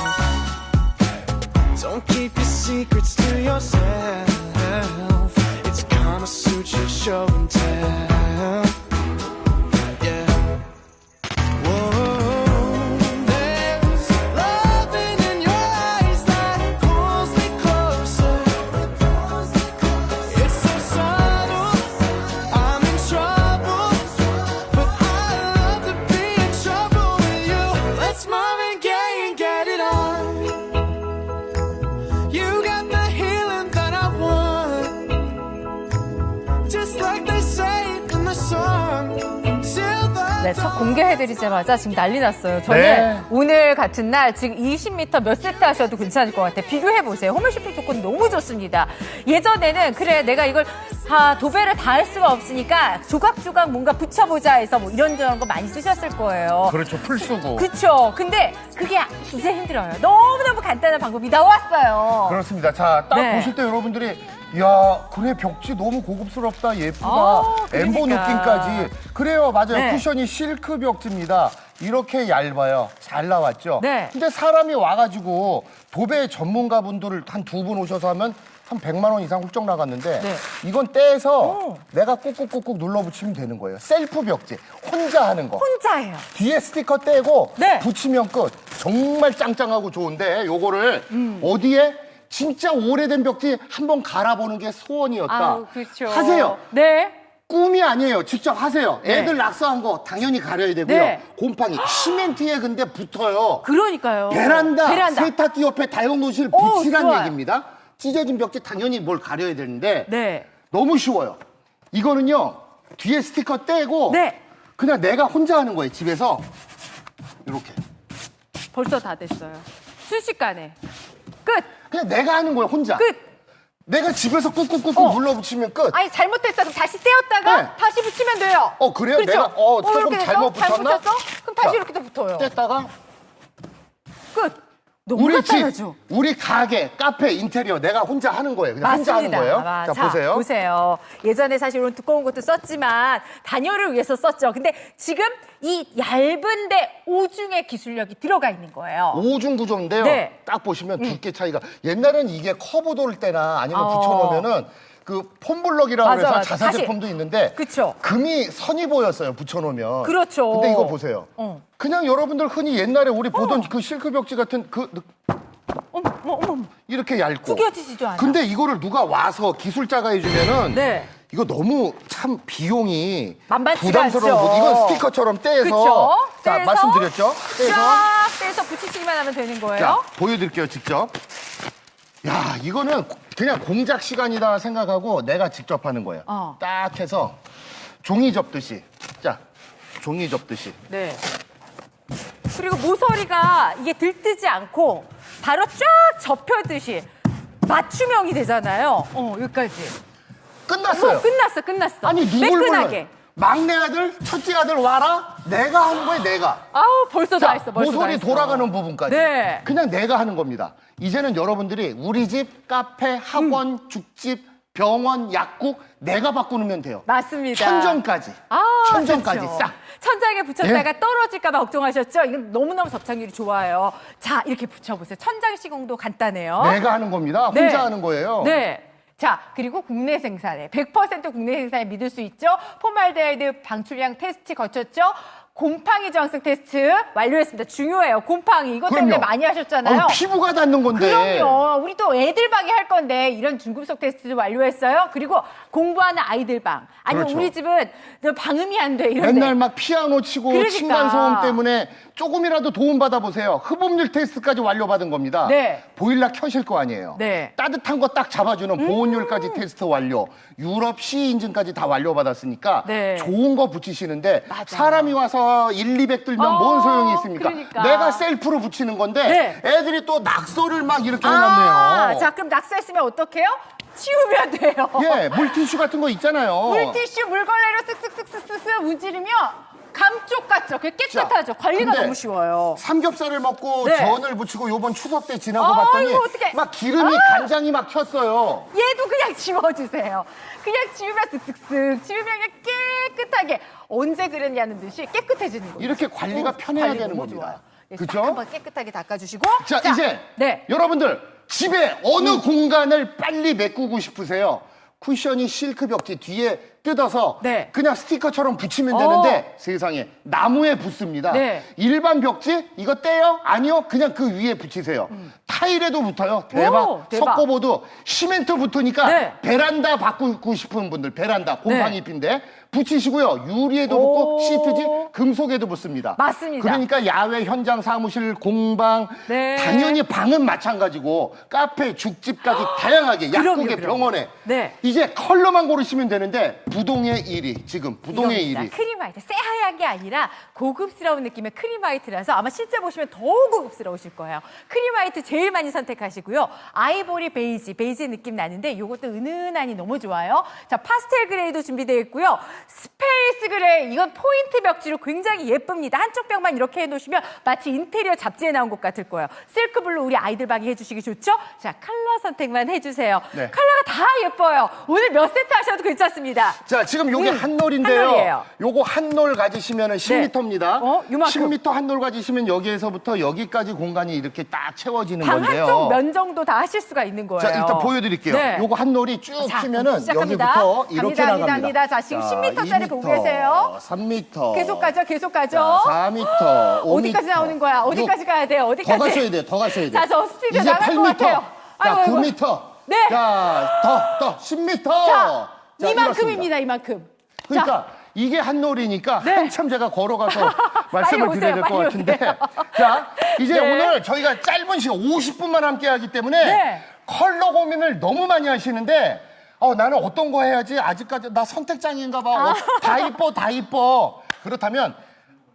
Don't keep your secrets to yourself. It's Kama Sutra show and tell. Yeah. Whoa, there's love 네, 첫 공개해드리자마자 지금 난리 났어요. 저는 네. 오늘 같은 날 지금 20m 몇 세트 하셔도 괜찮을 것 같아요. 비교해보세요. 홈쇼핑 조건 너무 좋습니다. 예전에는 그래 내가 이걸 도배를 다 할 수가 없으니까 조각조각 뭔가 붙여보자 해서 뭐 이런저런 거 많이 쓰셨을 거예요. 그렇죠. 풀 쓰고. 그쵸. 근데 그게 이제 힘들어요. 너무너무 간단한 방법이 나왔어요. 그렇습니다. 자, 딱 네. 보실 때 여러분들이 야, 그래 벽지 너무 고급스럽다, 예쁘다, 엠보 그러니까. 느낌까지. 그래요, 맞아요. 네. 쿠션이 실크 벽지입니다. 이렇게 얇아요. 잘 나왔죠? 네. 근데 사람이 와가지고 도배 전문가분들을 한 두 분 오셔서 하면 한 100만 원 이상 훌쩍 나갔는데 네. 이건 떼서 오. 내가 꾹꾹꾹꾹 눌러붙이면 되는 거예요. 셀프 벽지. 혼자 하는 거. 혼자예요. 뒤에 스티커 떼고 네. 붙이면 끝. 정말 짱짱하고 좋은데 요거를 어디에 진짜 오래된 벽지 한번 갈아보는 게 소원이었다. 아우, 그렇죠. 하세요. 네. 꿈이 아니에요. 직접 하세요. 네. 애들 낙서한 거 당연히 가려야 되고요. 네. 곰팡이 시멘트에 근데 붙어요. 그러니까요. 베란다, 세탁기 옆에 다용도실 오, 붙이란 좋아요. 얘기입니다. 찢어진 벽지 당연히 뭘 가려야 되는데 네. 너무 쉬워요. 이거는요. 뒤에 스티커 떼고 네. 그냥 내가 혼자 하는 거예요. 집에서 이렇게. 벌써 다 됐어요. 순식간에. 끝. 그냥 내가 하는 거예요. 혼자. 끝. 내가 집에서 꾹꾹꾹꾹 눌러붙이면 끝. 아니 잘못했어. 그럼 다시 떼었다가 네. 다시 붙이면 돼요. 그래요? 그렇죠? 내가 조금 이렇게 돼서 잘못 붙였나? 잘못 붙였어? 그럼 다시 자, 이렇게 또 붙어요. 뗐다가 끝. 너무 우리 집, 간단하죠? 우리 가게, 카페, 인테리어 내가 혼자 하는 거예요. 그냥 혼자 하는 거예요. 맞아. 자, 보세요. 보세요. 예전에 사실 이런 두꺼운 것도 썼지만 단열을 위해서 썼죠. 근데 지금 이 얇은데 오중의 기술력이 들어가 있는 거예요. 오중 구조인데요. 네. 딱 보시면 두께 차이가. 옛날엔 이게 커브 돌 때나 아니면 붙여놓으면은 그 폼블럭이라고 맞아, 해서 맞아. 자사 다시. 제품도 있는데 그쵸. 금이 선이 보였어요. 붙여놓으면. 그렇죠. 근데 이거 보세요. 어. 그냥 여러분들 흔히 옛날에 우리 보던 그 실크 벽지 같은 어머. 이렇게 얇고. 구겨지지도 않아. 근데 이거를 누가 와서 기술자가 해주면은 네. 이거 너무 참 비용이 만만치가 부담스러운 않죠. 거. 이건 스티커처럼 떼서 그쵸? 자 떼서 말씀드렸죠? 떼서 쫙 떼서 붙이시기만 하면 되는 거예요. 자 보여드릴게요 직접. 야 이거는 그냥 공작 시간이다 생각하고 내가 직접 하는 거예요. 딱 해서 종이 접듯이 자 종이 접듯이. 네. 그리고 모서리가 이게 들뜨지 않고 바로 쫙 접혀듯이 맞춤형이 되잖아요. 여기까지. 끝났어요. 끝났어. 아니 누굴 매끈하게. 불러요? 막내 아들, 첫째 아들 와라. 내가 하는 거예요, 내가. 아우 벌써 다 자, 했어. 벌써 다 모서리 했어. 돌아가는 부분까지. 네. 그냥 내가 하는 겁니다. 이제는 여러분들이 우리 집, 카페, 학원, 죽집, 병원, 약국 내가 바꾸면 돼요. 맞습니다. 천정까지. 천정까지 그렇죠. 싹. 천장에 붙였다가 예. 떨어질까 봐 걱정하셨죠? 이건 너무너무 접착률이 좋아요. 자, 이렇게 붙여보세요. 천장 시공도 간단해요. 내가 하는 겁니다. 혼자 네. 하는 거예요. 네. 자, 그리고 국내 생산에 100% 국내 생산에 믿을 수 있죠. 포말데하이드 방출량 테스트 거쳤죠. 곰팡이 저항성 테스트 완료했습니다. 중요해요. 곰팡이 이것 때문에 그럼요. 많이 하셨잖아요. 아유, 피부가 닿는 건데. 그럼요. 우리 또 애들 방에 할 건데 이런 중급속 테스트도 완료했어요. 그리고 공부하는 아이들 방. 아니면 그렇죠. 우리 집은 방음이 안 돼. 이런데. 맨날 막 피아노 치고 그러니까. 층간소음 때문에 조금이라도 도움 받아보세요. 흡음률 테스트까지 완료받은 겁니다. 네. 보일러 켜실 거 아니에요. 네. 따뜻한 거 딱 잡아주는 보온율까지 테스트 완료. 유럽 C 인증까지 다 완료받았으니까 네. 좋은 거 붙이시는데 맞아요. 사람이 와서 1, 200 들면 뭔 소용이 있습니까? 그러니까. 내가 셀프로 붙이는 건데 네. 애들이 또 낙서를 막 이렇게 해놨네요. 자, 그럼 낙서했으면 어떡해요? 치우면 돼요. 예, 물티슈 같은 거 있잖아요. 물티슈 물걸레로 쓱쓱쓱쓱쓱 문지르면 감쪽 같죠? 그게 깨끗하죠? 자, 관리가 근데 너무 쉬워요. 삼겹살을 먹고 네. 전을 부치고 요번 추석 때 지나고 아, 봤더니 이거 어떡해. 막 기름이 간장이 막 튀었어요. 얘도 그냥 지워주세요. 그냥 지우면 쓱쓱쓱 지우면 그냥 깨끗하게 언제 그랬냐는 듯이 깨끗해지는 거예요. 이렇게 관리가 편해야 관리 되는 너무 겁니다. 좋아요. 예, 싹 그렇죠? 한번 깨끗하게 닦아주시고 자, 이제 네. 여러분들 집에 어느 공간을 빨리 메꾸고 싶으세요? 쿠션이 실크 벽지 뒤에 뜯어서 네. 그냥 스티커처럼 붙이면 되는데 세상에 나무에 붙습니다. 네. 일반 벽지 이거 떼요? 아니요. 그냥 그 위에 붙이세요. 타일에도 붙어요. 대박. 오, 대박. 석고보드 시멘트 붙으니까 네. 베란다 바꾸고 싶은 분들 베란다 곰팡이 잎인데 붙이시고요. 유리에도 붙고 시트지 금속에도 붙습니다. 맞습니다. 그러니까 야외 현장 사무실 공방 네. 당연히 방은 마찬가지고 카페 죽집까지 다양하게 약국에 그럼요. 병원에 네. 이제 컬러만 고르시면 되는데 부동의 1위 지금 부동의 이겁니다. 1위 크림화이트 새하얀 게 아니라 고급스러운 느낌의 크림화이트라서 아마 실제 보시면 더 고급스러우실 거예요. 크림화이트 제일 많이 선택하시고요. 아이보리 베이지 느낌 나는데 이것도 은은하니 너무 좋아요. 자, 파스텔 그레이도 준비되어 있고요. 스페이스 그레이 이건 포인트 벽지로 굉장히 예쁩니다. 한쪽 벽만 이렇게 해놓으시면 마치 인테리어 잡지에 나온 것 같을 거예요. 실크 블루 우리 아이들 방에 해주시기 좋죠? 자, 컬러 선택만 해주세요. 네. 컬러가 다 예뻐요. 오늘 몇 세트 하셔도 괜찮습니다. 자, 지금 요게 한놀인데요. 한놀이에요. 요거 한놀 가지시면은 10m입니다. 요만큼. 10m 한놀 가지시면 여기에서부터 여기까지 공간이 이렇게 딱 채워지는 방 건데요. 한쪽 면 정도 다 하실 수가 있는 거예요. 자, 일단 보여드릴게요. 네. 요거 한놀이 쭉 자, 치면은 시작합니다. 여기부터 이렇게 갑니다, 나갑니다. 자, 지금 10m짜리 보고 계세요. 3m. 계속 가죠, 계속 가죠. 자, 4m. 5m. 어디까지 나오는 거야? 어디까지 가야 돼요? 어디까지? 더 가셔야 돼요. 더 가셔야 돼요. 자, 저 스피드 이제 나갈 것 8m. 같아요. 자, 아이고, 아이고. 9m. 네. 자, 더 10m. 자, 자, 이만큼입니다, 이만큼. 그러니까 자, 이게 한놀이니까 네. 한참 제가 걸어가서 말씀을 빨리 드려야 될 것 오세요, 같은데. 빨리 자, 이제 네. 오늘 저희가 짧은 시간 50분만 함께 하기 때문에 네. 컬러 고민을 너무 많이 하시는데 나는 어떤 거 해야지? 아직까지 나 선택장애인가 봐. 다 이뻐, 다 이뻐. 그렇다면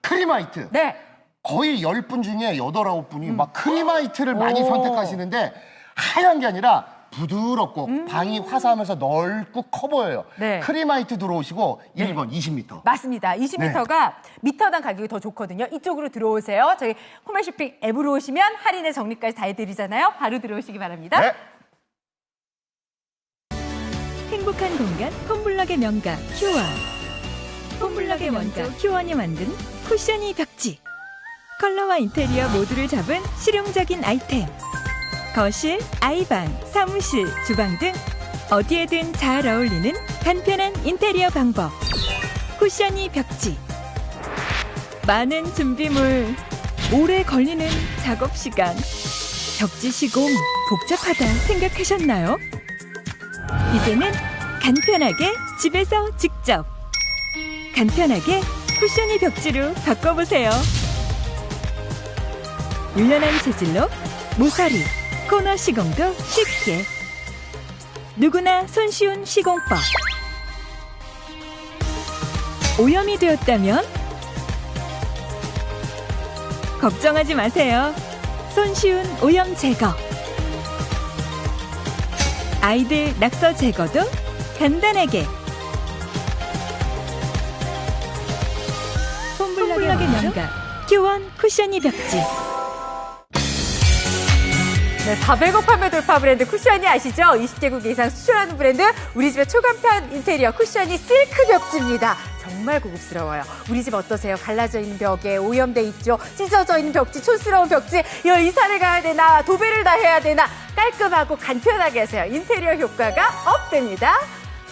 크림화이트. 네. 거의 10분 중에 8, 9분이 막 크림화이트를 많이 선택하시는데 하얀 게 아니라 부드럽고 방이 화사하면서 넓고 커 보여요. 네. 크림화이트 들어오시고 1번 20m. 맞습니다. 20m가 미터당 가격이 더 좋거든요. 이쪽으로 들어오세요. 저희 홈쇼핑 앱으로 오시면 할인의 정리까지 다 해드리잖아요. 바로 들어오시기 바랍니다. 네. 행복한 공간 폼블럭의 명가 큐원. 폼블럭의 원조 큐원이 만든 쿠션이 벽지. 컬러와 인테리어 모두를 잡은 실용적인 아이템. 거실, 아이방, 사무실, 주방 등 어디에든 잘 어울리는 간편한 인테리어 방법. 쿠션이 벽지. 많은 준비물, 오래 걸리는 작업 시간. 벽지 시공 복잡하다 생각하셨나요? 이제는 간편하게 집에서 직접 간편하게 쿠션이 벽지로 바꿔보세요. 유연한 재질로 모서리, 코너 시공도 쉽게 누구나 손쉬운 시공법. 오염이 되었다면 걱정하지 마세요. 손쉬운 오염 제거. 아이들 낙서 제거도 간단하게. 폼블럭의 명가 큐원 쿠션이 벽지. 네, 400억 판매 돌파 브랜드 쿠션이 아시죠? 20개국 이상 수출하는 브랜드 우리 집의 초간편 인테리어 쿠션이 실크 벽지입니다. 정말 고급스러워요. 우리 집 어떠세요? 갈라져 있는 벽에 오염돼 있죠? 찢어져 있는 벽지, 촌스러운 벽지. 이거 이사를 가야 되나? 도배를 다 해야 되나? 깔끔하고 간편하게 하세요. 인테리어 효과가 업됩니다.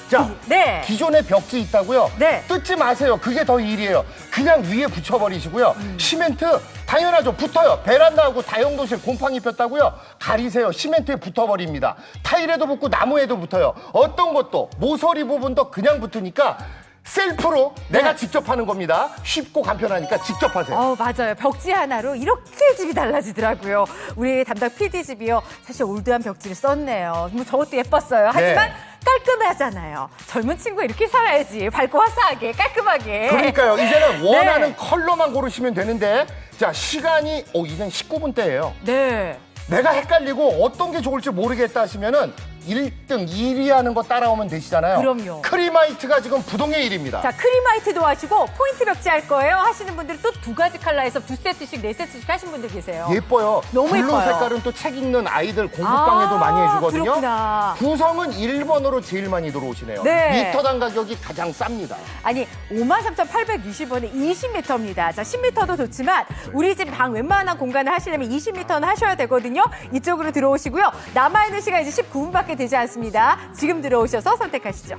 자, 네. 기존에 벽지 있다고요? 네. 뜯지 마세요. 그게 더 일이에요. 그냥 위에 붙여버리시고요. 시멘트 당연하죠. 붙어요. 베란다하고 다용도실 곰팡이 폈다고요? 가리세요. 시멘트에 붙어버립니다. 타일에도 붙고 나무에도 붙어요. 어떤 것도 모서리 부분도 그냥 붙으니까 셀프로 내가 직접 하는 겁니다. 쉽고 간편하니까 직접 하세요. 맞아요. 벽지 하나로 이렇게 집이 달라지더라고요. 우리 담당 PD 집이요. 사실 올드한 벽지를 썼네요. 뭐 저것도 예뻤어요. 하지만 깔끔하잖아요. 젊은 친구가 이렇게 살아야지. 밝고 화사하게, 깔끔하게. 그러니까요. 이제는 원하는 네. 컬러만 고르시면 되는데 자, 시간이 이젠 19분대예요. 네. 내가 헷갈리고 어떤 게 좋을지 모르겠다 하시면은 1등, 2위 하는 거 따라오면 되시잖아요. 그럼요. 크림화이트가 지금 부동의 1위입니다. 자, 크림화이트도 하시고 포인트 벽지 할 거예요 하시는 분들은 또 2가지 컬러에서 2세트씩, 4세트씩 하신 분들 계세요. 예뻐요. 너무 블루 예뻐요. 색깔은 또 책 읽는 아이들 공부방에도 많이 해주거든요. 그렇구나. 구성은 1번으로 제일 많이 들어오시네요. 네. 미터당 가격이 가장 쌉니다. 아니, 53,860원에 20m입니다. 자, 10m도 좋지만 우리 집 방 웬만한 공간을 하시려면 20m는 하셔야 되거든요. 이쪽으로 들어오시고요. 남아있는 시간 이제 19분밖에 되지 않습니다. 지금 들어오셔서 선택하시죠.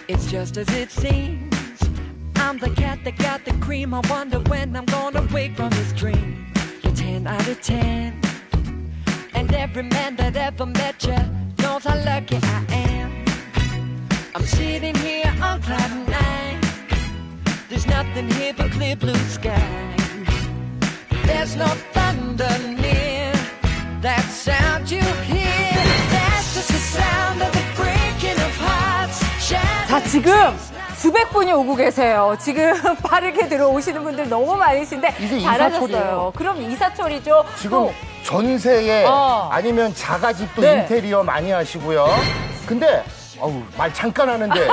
It's just as it seems. I'm the cat that got the cream. I wonder when I'm gonna wake from this dream. You're 10 out of 10. And every man that ever met you knows how lucky I am. I'm sitting here on cloud nine. There's nothing here but clear blue sky. There's no thunder near that sound you hear. That's just the sound of the breaking of hearts. 자, 지금 수백 분이 오고 계세요. 지금 빠르게 들어오시는 분들 너무 많으신데 이게 잘하셨어요. 이사철이에요. 그럼 이사철이죠. 지금 또 전세에 아니면 자가집도 네. 인테리어 많이 하시고요. 근데 말 잠깐 하는데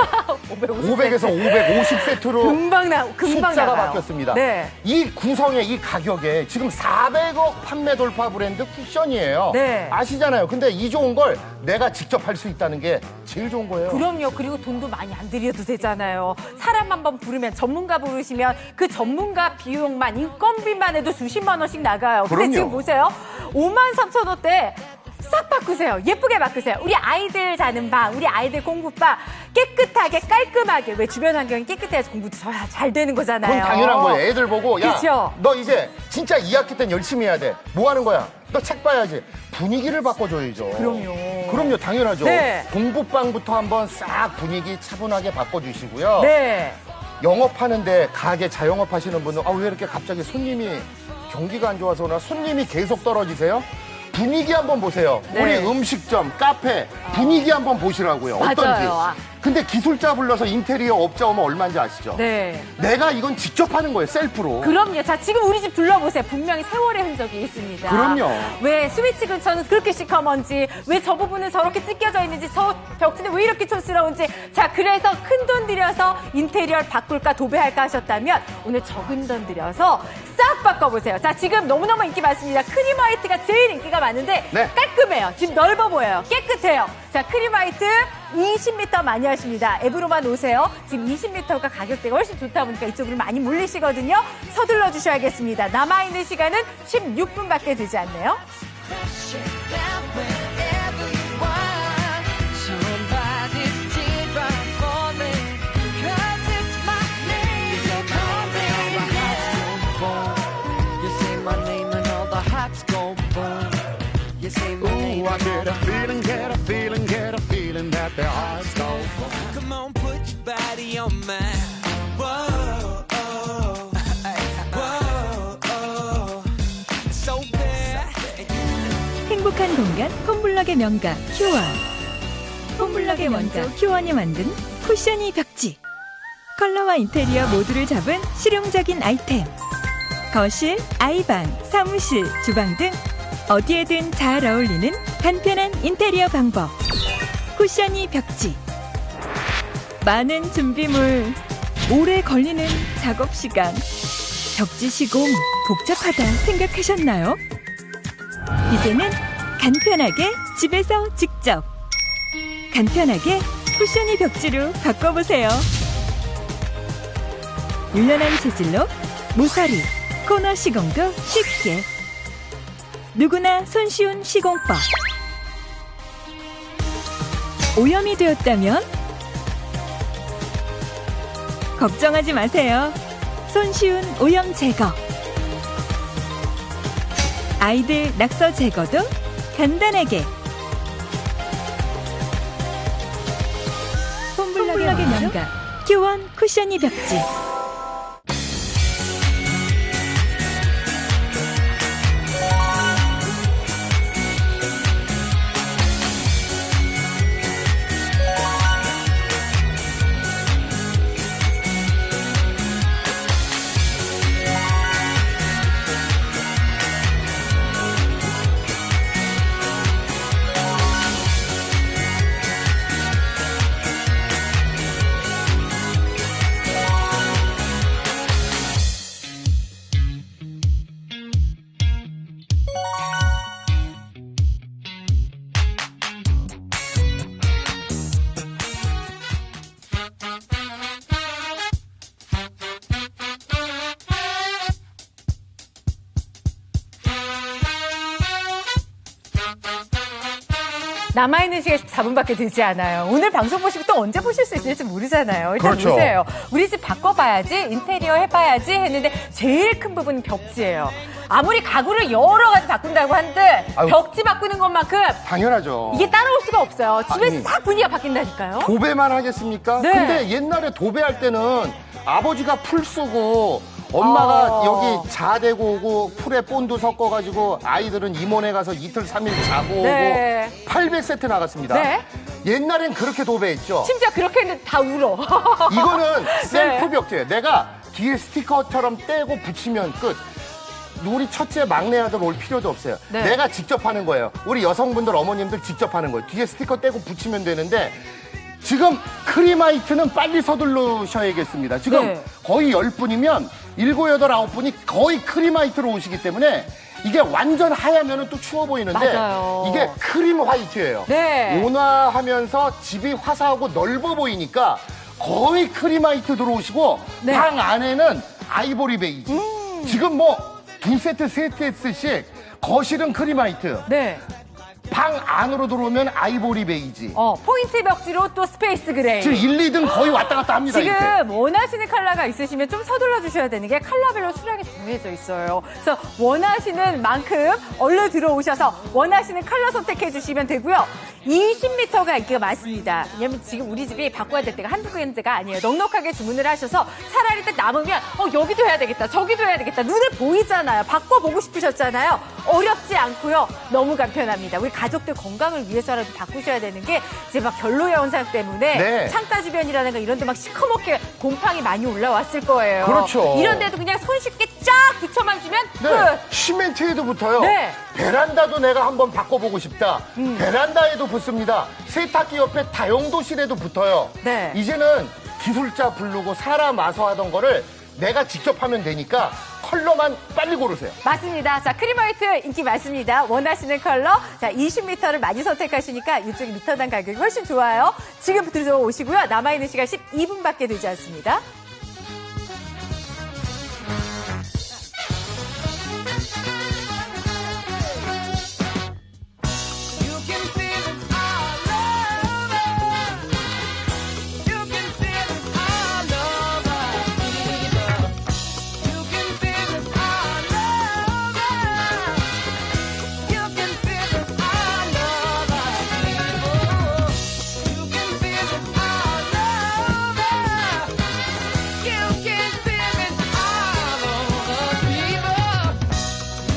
500에서 550세트로 금방 숫자가 나가요. 바뀌었습니다. 네. 이 구성의 이 가격에 지금 400억 판매 돌파 브랜드 쿠션이에요. 네. 아시잖아요. 근데 이 좋은 걸 내가 직접 할 수 있다는 게 제일 좋은 거예요. 그럼요. 그리고 돈도 많이 안 들여도 되잖아요. 사람 한번 부르면 전문가 부르시면 그 전문가 비용만 인건비만 해도 수십만 원씩 나가요. 근데 그럼요. 지금 보세요. 53,000원대 싹 바꾸세요. 예쁘게 바꾸세요. 우리 아이들 자는 방, 우리 아이들 공부방 깨끗하게 깔끔하게. 왜 주변 환경이 깨끗해야지 공부도 잘 되는 거잖아요. 그건 당연한 거예요. 애들 보고 야, 그쵸? 너 이제 진짜 2학기 땐 열심히 해야 돼. 뭐 하는 거야? 너 책 봐야지. 분위기를 바꿔줘야죠. 그럼요, 당연하죠. 네. 공부방부터 한번 싹 분위기 차분하게 바꿔주시고요. 네. 영업하는데 가게 자영업 하시는 분은 왜 이렇게 갑자기 손님이 경기가 안 좋아서 오나 손님이 계속 떨어지세요? 분위기 한번 보세요. 네. 우리 음식점, 카페 분위기 한번 보시라고요. 어떤지. 맞아요. 근데 기술자 불러서 인테리어 업자 오면 얼마인지 아시죠? 네. 내가 이건 직접 하는 거예요. 셀프로. 그럼요. 자, 지금 우리 집 둘러보세요. 분명히 세월의 흔적이 있습니다. 그럼요. 왜 스위치 근처는 그렇게 시커먼지, 왜 저 부분은 저렇게 찢겨져 있는지, 저 벽지는 왜 이렇게 촌스러운지. 자, 그래서 큰 돈 들여서 인테리어를 바꿀까 도배할까 하셨다면 오늘 적은 돈 들여서 싹 바꿔보세요. 자, 지금 너무너무 인기 많습니다. 크림 화이트가 제일 인기가 많은데 네. 깔끔해요. 집 넓어 보여요. 깨끗해요. 자, 크림 화이트 20m 많이 하십니다. 앱으로만 오세요. 지금 20m가 가격대가 훨씬 좋다 보니까 이쪽으로 많이 몰리시거든요. 서둘러 주셔야겠습니다. 남아있는 시간은 16분밖에 되지 않네요. Somebody's teardrop falling, 'cause it's my name you're calling. You say my name and all the hearts go boom. You say my name. Ooh, I get a feeling, get a feeling, get a feeling that their hearts go boom. Come on, put your body on mine. Whoa, oh, whoa, oh, so bad. 행복한 공간 폼블럭의 명가 큐원. 폼블럭의 원조 큐원이 만든 쿠션이 벽지. 컬러와 인테리어 모두를 잡은 실용적인 아이템. 거실, 아이방, 사무실, 주방 등 어디에든 잘 어울리는 간편한 인테리어 방법. 쿠션이 벽지. 많은 준비물, 오래 걸리는 작업 시간. 벽지 시공 복잡하다 생각하셨나요? 이제는 간편하게 집에서 직접 간편하게 쿠션이 벽지로 바꿔보세요. 유연한 재질로 모서리, 코너 시공도 쉽게. 누구나 손쉬운 시공법. 오염이 되었다면 걱정하지 마세요. 손쉬운 오염 제거. 아이들 낙서 제거도 간단하게. 폼블럭의 명가 큐원 쿠션이 벽지. 남아있는 시간 14분밖에 되지 않아요. 오늘 방송 보시고 또 언제 보실 수 있을지 모르잖아요. 일단 그렇죠. 보세요. 우리 집 바꿔봐야지, 인테리어 해봐야지 했는데 제일 큰 부분은 벽지예요. 아무리 가구를 여러 가지 바꾼다고 한들 아유. 벽지 바꾸는 것만큼 당연하죠. 이게 따라올 수가 없어요. 집에 아니. 싹 분위기가 바뀐다니까요. 도배만 하겠습니까? 네. 근데 옛날에 도배할 때는 아버지가 풀 쓰고 엄마가 여기 자대고 오고 풀에 본드 섞어가지고 아이들은 임원에 가서 이틀, 3일 자고 네. 오고 800세트 나갔습니다. 네. 옛날엔 그렇게 도배했죠. 심지어 그렇게 했는데 다 울어. 이거는 네. 셀프 벽지예요. 내가 뒤에 스티커처럼 떼고 붙이면 끝. 우리 첫째 막내 아들 올 필요도 없어요. 네. 내가 직접 하는 거예요. 우리 여성분들, 어머님들 직접 하는 거예요. 뒤에 스티커 떼고 붙이면 되는데 지금 크리마이트는 빨리 서둘러셔야겠습니다. 지금 네. 거의 10분이면 7, 8, 9분이 거의 크리마이트로 오시기 때문에 이게 완전 하얗면 또 추워 보이는데 맞아요. 이게 크림 화이트예요. 네. 온화하면서 집이 화사하고 넓어 보이니까 거의 크리마이트 들어오시고 네. 방 안에는 아이보리 베이지. 지금 뭐 2세트, 3세트씩 거실은 크리마이트. 네. 방 안으로 들어오면 아이보리 베이지. 포인트 벽지로 또 스페이스 그레이. 지금 1, 2등 거의 왔다 갔다 합니다. 지금 이렇게. 원하시는 컬러가 있으시면 좀 서둘러 주셔야 되는 게 컬러별로 수량이 정해져 있어요. 그래서 원하시는 만큼 얼른 들어오셔서 원하시는 컬러 선택해 주시면 되고요. 20m가 인기가 많습니다. 왜냐면 지금 우리 집이 바꿔야 될 때가 한두 군데가 아니에요. 넉넉하게 주문을 하셔서 차라리 딱 남으면 여기도 해야 되겠다, 저기도 해야 되겠다. 눈에 보이잖아요. 바꿔보고 싶으셨잖아요. 어렵지 않고요. 너무 간편합니다. 우리 가족들 건강을 위해서라도 바꾸셔야 되는 게 이제 막 결로 현상 때문에 네. 창가 주변이라든가 이런 데 막 시커멓게 곰팡이 많이 올라왔을 거예요. 그렇죠. 이런 데도 그냥 손쉽게 쫙 붙여만 주면 네. 끝. 시멘트에도 붙어요. 네. 베란다도 내가 한번 바꿔보고 싶다. 베란다에도 붙습니다. 세탁기 옆에 다용도실에도 붙어요. 네. 이제는 기술자 부르고 사람 와서 하던 거를 내가 직접 하면 되니까 컬러만 빨리 고르세요. 맞습니다. 자, 크림 화이트 인기 많습니다. 원하시는 컬러. 자, 20m를 많이 선택하시니까 이쪽이 미터당 가격이 훨씬 좋아요. 지금 들어오시고요. 남아있는 시간 12분밖에 되지 않습니다. You can feel it all over. You can feel it all over, fever. You can feel it all over. You can feel it all over, fever. You can feel it all over. You can feel it all over, fever.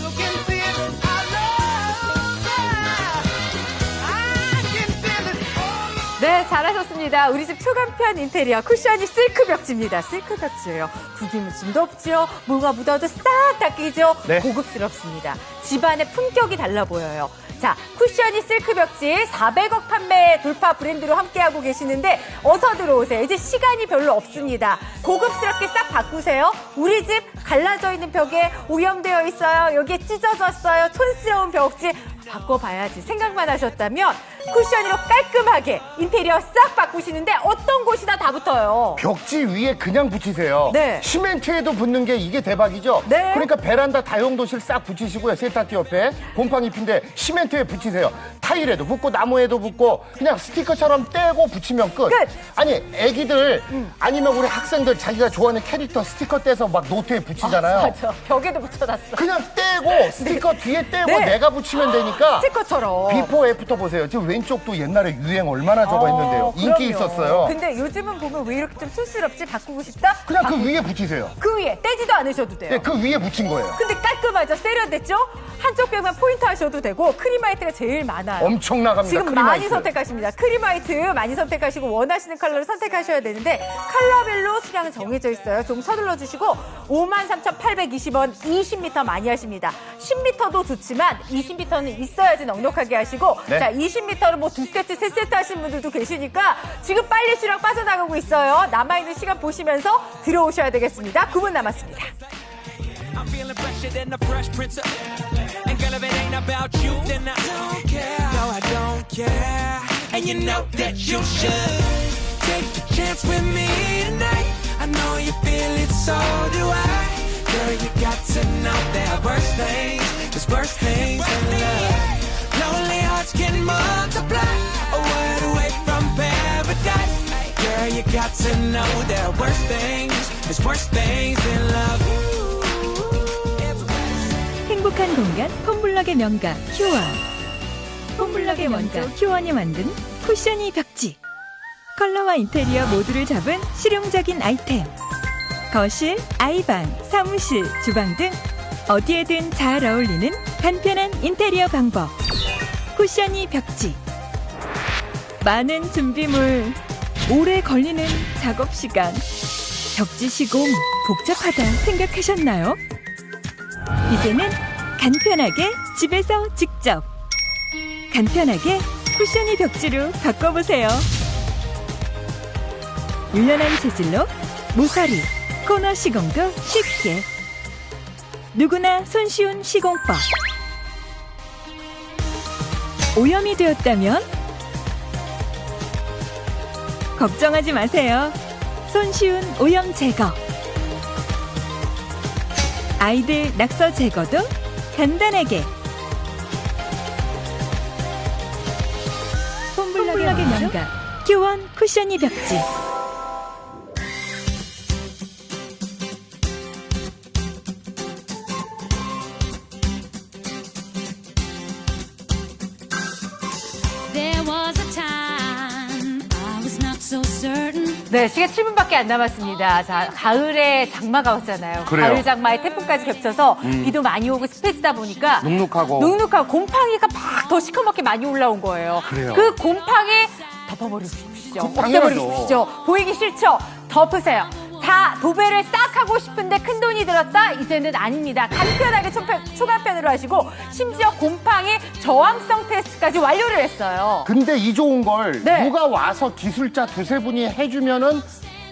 You can feel it all over. I can feel it all over. 네, 잘하셨습니다. 우리 집 초간편 인테리어 쿠션이 실크 벽지입니다. 실크 벽지예요. 구김물짐도 없죠. 뭐가 묻어도 싹 닦이죠. 네. 고급스럽습니다. 집안의 품격이 달라 보여요. 자, 쿠션이 실크 벽지 400억 판매 돌파 브랜드로 함께하고 계시는데 어서 들어오세요. 이제 시간이 별로 없습니다. 고급스럽게 싹 바꾸세요. 우리 집 갈라져 있는 벽에 오염되어 있어요. 여기에 찢어졌어요. 촌스러운 벽지 바꿔봐야지 생각만 하셨다면 쿠션으로 깔끔하게 인테리어 싹 바꾸시는데 어떤 곳이나 다 붙어요. 벽지 위에 그냥 붙이세요. 네. 시멘트에도 붙는 게 이게 대박이죠. 네. 그러니까 베란다 다용도실 싹 붙이시고요. 세탁기 옆에 곰팡이 핀데 시멘트에 붙이세요. 타일에도 붙고 나무에도 붙고 그냥 스티커처럼 떼고 붙이면 끝. 끝. 아니 애기들 아니면 우리 학생들 자기가 좋아하는 캐릭터 스티커 떼서 막 노트에 붙이잖아요. 맞아. 벽에도 붙여놨어. 그냥 떼고 스티커 뒤에 떼고 네. 내가 붙이면 되니까 스티커처럼. 비포 애프터 보세요. 지금 왼쪽도 옛날에 유행 얼마나 저거 했는데요. 인기 그럼요. 있었어요. 근데 요즘은 보면 왜 이렇게 좀 촌스럽지? 바꾸고 싶다? 그냥 그 위에 붙이세요. 그 위에 떼지도 않으셔도 돼요. 네, 그 위에 붙인 거예요. 근데 깔끔하죠? 세련됐죠? 한쪽 벽만 포인트 하셔도 되고 크림화이트가 제일 많아요. 엄청 나갑니다. 지금 크림화이트. 많이 선택하십니다. 크림화이트 많이 선택하시고 원하시는 컬러를 선택하셔야 되는데 컬러별로 수량은 정해져 있어요. 좀 서둘러 주시고 53,820원 20m 많이 하십니다. 10m도 좋지만 20m는 있어야지 넉넉하게 하시고 네. 자 20m는 뭐 2세트, 3세트 하신 분들도 계시니까 지금 빨리 수량 빠져나가고 있어요. 남아있는 시간 보시면서 들어오셔야 되겠습니다. 9분 남았습니다. I'm feeling fresher than the fresh prince of and girl, if it ain't about you, then I don't care. No, I don't care. And you know that you should take a chance with me tonight. I know you feel it, so do I. Girl, you got to know there are worse things. There's worse things in love. Lonely hearts can multiply. A word away from paradise. Girl, you got to know there are worse things. There's worse things in love. 행복한 공간 폼블럭의 명가 큐원. 폼블럭의 원조 큐원이 만든 쿠셔니 벽지. 컬러와 인테리어 모두를 잡은 실용적인 아이템. 거실, 아이방, 사무실, 주방 등 어디에든 잘 어울리는 간편한 인테리어 방법. 쿠셔니 벽지. 많은 준비물, 오래 걸리는 작업 시간. 벽지 시공 복잡하다 생각하셨나요? 이제는 간편하게 집에서 직접 간편하게 쿠셔니 벽지로 바꿔보세요. 유연한 재질로 모서리, 코너 시공도 쉽게. 누구나 손쉬운 시공법. 오염이 되었다면 걱정하지 마세요. 손쉬운 오염 제거. 아이들 낙서 제거도 간단하게. 폼블럭의 명가 큐원 쿠셔니 벽지. There was a time I was not so certain. 네, 시간 7분밖에 안 남았습니다. 자, 가을에 장마가 왔잖아요. 그래요. 가을 장마에 태풍까지 겹쳐서 비도 많이 오고 습해지다 보니까 눅눅하고. 곰팡이가 막 더 시커멓게 많이 올라온 거예요. 그래요. 그 곰팡이 덮어버리십시오. 당연하죠. 없애버리십시오. 보이기 싫죠? 덮으세요. 다 도배를 싹 하고 싶은데 큰 돈이 들었다? 이제는 아닙니다. 간편하게 초간편으로 하시고 심지어 곰팡이 저항성 테스트까지 완료를 했어요. 근데 이 좋은 걸 네. 누가 와서 기술자 두세 분이 해주면은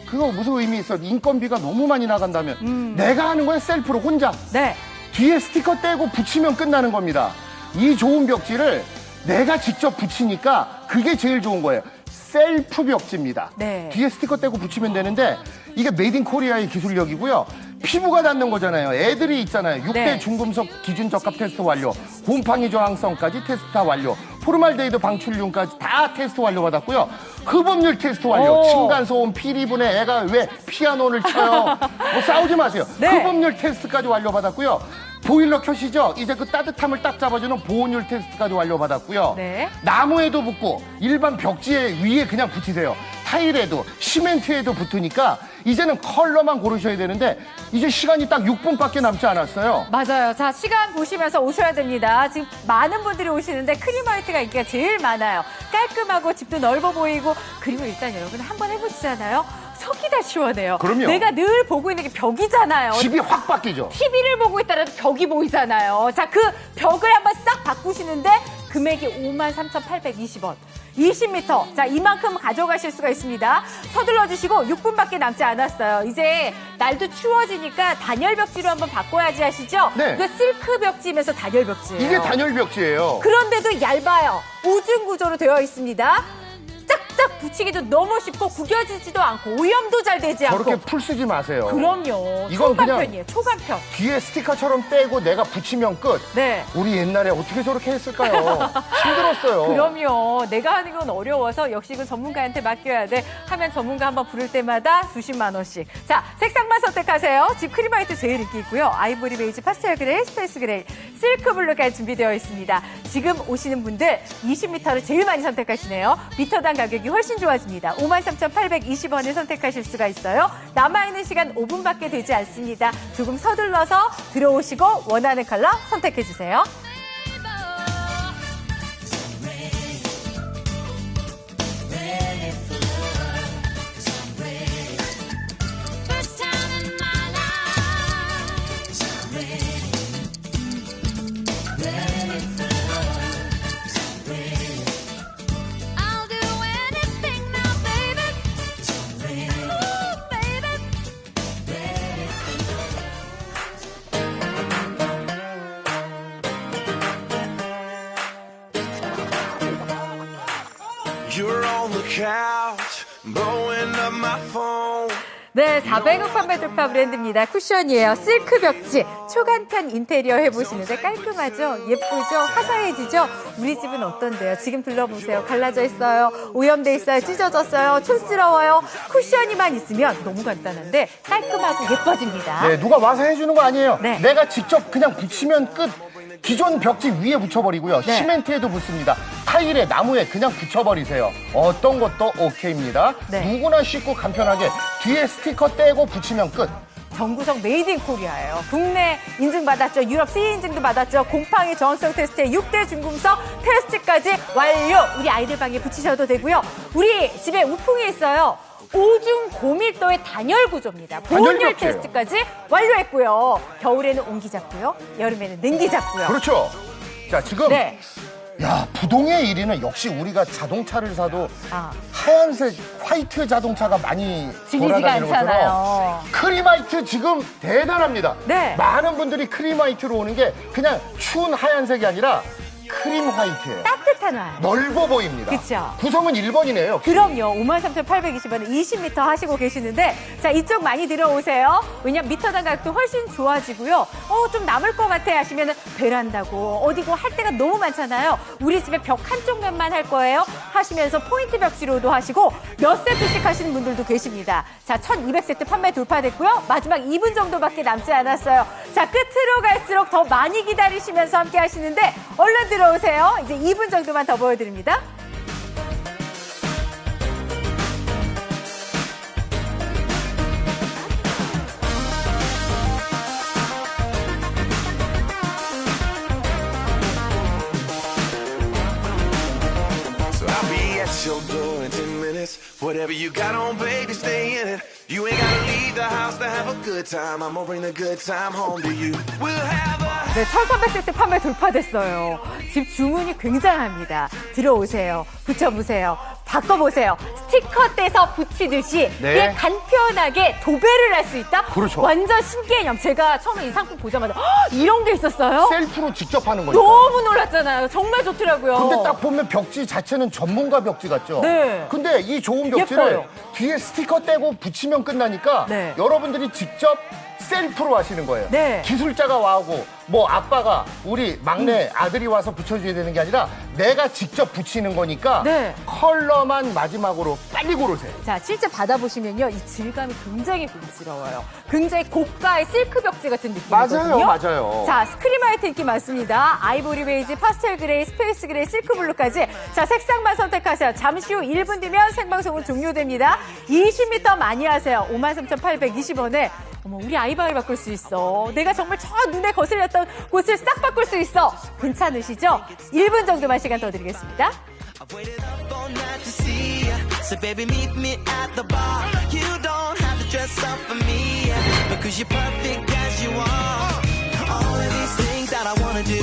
그거 무슨 의미 있어? 인건비가 너무 많이 나간다면 내가 하는 거야 셀프로 혼자. 네. 뒤에 스티커 떼고 붙이면 끝나는 겁니다. 이 좋은 벽지를 내가 직접 붙이니까 그게 제일 좋은 거예요. 셀프 벽지입니다. 네. 뒤에 스티커 떼고 붙이면 되는데 이게 메이드 인 코리아의 기술력이고요. 피부가 닿는 거잖아요. 애들이 있잖아요. 6대 네. 중금속 기준 적합 테스트 완료. 곰팡이 저항성까지 테스트 다 완료. 포르말데이드 방출률까지 다 테스트 완료 받았고요. 흡음률 테스트 완료. 오. 층간소음, 피리분에 애가 왜 피아노를 쳐요. 뭐 싸우지 마세요. 네. 흡음률 테스트까지 완료 받았고요. 보일러 켜시죠? 이제 그 따뜻함을 딱 잡아주는 보온율 테스트까지 완료받았고요. 네. 나무에도 붙고 일반 벽지에 위에 그냥 붙이세요. 타일에도 시멘트에도 붙으니까 이제는 컬러만 고르셔야 되는데 이제 시간이 딱 6분밖에 남지 않았어요. 맞아요. 자, 시간 보시면서 오셔야 됩니다. 지금 많은 분들이 오시는데 크림 화이트가 인기가 제일 많아요. 깔끔하고 집도 넓어 보이고 그리고 일단 여러분 한번 해보시잖아요. 속이 다 시원해요. 그럼요. 내가 늘 보고 있는 게 벽이잖아요. 집이 확 바뀌죠. TV를 보고 있다라도 벽이 보이잖아요. 자, 그 벽을 한번 싹 바꾸시는데 금액이 53,820원. 20m. 자, 이만큼 가져가실 수가 있습니다. 서둘러 주시고 6분밖에 남지 않았어요. 이제 날도 추워지니까 단열 벽지로 한번 바꿔야지 하시죠? 네. 이거 실크 벽지면서 단열 벽지예요. 이게 단열 벽지예요. 그런데도 얇아요. 우중 구조로 되어 있습니다. 짝짝 붙이기도 너무 쉽고 구겨지지도 않고 오염도 잘 되지 않고. 저렇게 풀 쓰지 마세요. 그럼요. 이건 그냥 초간편이에요. 초간편. 뒤에 스티커처럼 떼고 내가 붙이면 끝. 네. 우리 옛날에 어떻게 저렇게 했을까요? 힘들었어요. 그럼요. 내가 하는 건 어려워서 역시 그 전문가한테 맡겨야 돼. 하면 전문가 한번 부를 때마다 수십만 원씩. 자, 색상만 선택하세요. 집 크림 화이트 제일 인기 있고요. 아이보리 베이지, 파스텔 그레이, 스페이스 그레이, 실크 블루까지 준비되어 있습니다. 지금 오시는 분들 20m를 제일 많이 선택하시네요. 미터당 가격이 훨씬 좋아집니다. 53,820원을 선택하실 수가 있어요. 남아있는 시간 5분밖에 되지 않습니다. 조금 서둘러서 들어오시고 원하는 컬러 선택해주세요. First time in my life. I'll do anything now, baby. Ooh, baby. You're on the couch, blowing up my phone. 네, 400억 판매 돌파 브랜드입니다. 쿠션이에요. 실크 벽지. 초간편 인테리어 해보시는데 깔끔하죠? 예쁘죠? 화사해지죠? 우리 집은 어떤데요? 지금 둘러보세요. 갈라져 있어요. 오염돼 있어요. 찢어졌어요. 촌스러워요. 쿠션이만 있으면 너무 간단한데 깔끔하고 예뻐집니다. 네, 누가 와서 해주는 거 아니에요. 네. 내가 직접 그냥 붙이면 끝. 기존 벽지 위에 붙여버리고요. 네. 시멘트에도 붙습니다. 타일에, 나무에 그냥 붙여버리세요. 어떤 것도 오케이입니다. 네. 누구나 쉽고 간편하게 뒤에 스티커 떼고 붙이면 끝. 전구석 메이드 인 코리아예요. 국내 인증받았죠. 유럽 CE 인증도 받았죠. 곰팡이 저항성 테스트에 6대 중금속 테스트까지 완료. 우리 아이들 방에 붙이셔도 되고요. 우리 집에 우풍이 있어요. 5중 고밀도의 단열 구조입니다. 보온열 벽지예요. 테스트까지 완료했고요. 겨울에는 온기 잡고요. 여름에는 냉기 잡고요. 그렇죠. 자, 지금 네. 야, 부동의 1위는 역시 우리가 자동차를 사도 아. 하얀색 화이트 자동차가 많이 질리지가 돌아다니는 것처럼 않잖아요. 크림화이트 지금 대단합니다. 네. 많은 분들이 크림화이트로 오는 게 그냥 추운 하얀색이 아니라 크림 화이트예요. 따뜻한 화. 넓어 보입니다. 그쵸. 구성은 1번이네요. 그럼요. 53,820원에 20m 하시고 계시는데 자 이쪽 많이 들어오세요. 왜냐면 미터당 가격도 훨씬 좋아지고요. 좀 남을 것 같아 하시면 베란다고 어디고 할 데가 너무 많잖아요. 우리 집에 벽 한쪽 면만 할 거예요 하시면서 포인트 벽지로도 하시고 몇 세트씩 하시는 분들도 계십니다. 자 1200세트 판매 돌파됐고요. 마지막 2분 정도밖에 남지 않았어요. 자 끝으로 갈수록 더 많이 기다리시면서 함께 하시는데 얼른 들어오세요. 이제 2분 정도만 더 보여드립니다. So I'll be at your door in 10 minutes. Whatever you got on, baby, stay in it. You ain't gotta leave the house to have a good time. I'm gonna bring the good time home to you. We'll have a 네, 1300세트 판매 돌파됐어요. 집 주문이 굉장합니다. 들어오세요. 붙여보세요. 바꿔보세요. 스티커 떼서 붙이듯이 네. 이게 간편하게 도배를 할 수 있다? 그렇죠. 완전 신기해요. 제가 처음에 이 상품 보자마자 "헉, 이런 게 있었어요? 셀프로 직접 하는 거니까. 너무 놀랐잖아요. 정말 좋더라고요. 근데 딱 보면 벽지 자체는 전문가 벽지 같죠? 네. 근데 이 좋은 벽지를 예뻐요. 뒤에 스티커 떼고 붙이면 끝나니까 네. 여러분들이 직접 셀프로 하시는 거예요. 네. 기술자가 와고 뭐 아빠가 우리 막내 아들이 와서 붙여줘야 되는 게 아니라 내가 직접 붙이는 거니까 네. 컬러만 마지막으로 빨리 고르세요. 자, 실제 받아보시면요. 이 질감이 굉장히 고급스러워요. 굉장히 고가의 실크 벽지 같은 느낌이거든요. 맞아요. 자, 스크림 화이트 인기 많습니다. 아이보리 베이지, 파스텔 그레이, 스페이스 그레이, 실크 블루까지. 자, 색상만 선택하세요. 잠시 후 1분 뒤면 생방송은 종료됩니다. 20m 많이 하세요. 53,820원에. 어머, 우리 아이방을 바꿀 수 있어. 내가 정말 저 눈에 거슬렸던 곳을 싹 바꿀 수 있어. 괜찮으시죠? 1분 정도만 시간 더 드리겠습니다. I've waited up all night to see ya. So baby, meet me at the bar. You don't have to dress up for me, because you're perfect as you are. All of these things that I wanna do,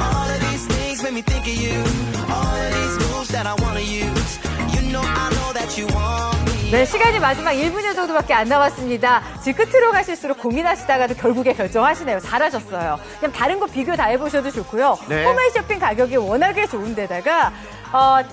all of these things make me think of you. All of these moves that I wanna use, you know I know that you want me. 네, 시간이 마지막 1분 정도밖에 안 남았습니다. 지금 끝으로 가실수록 고민하시다가도 결국에 결정하시네요. 잘하셨어요. 그냥 다른 거 비교 다 해보셔도 좋고요. 네. 홈쇼핑 가격이 워낙에 좋은데다가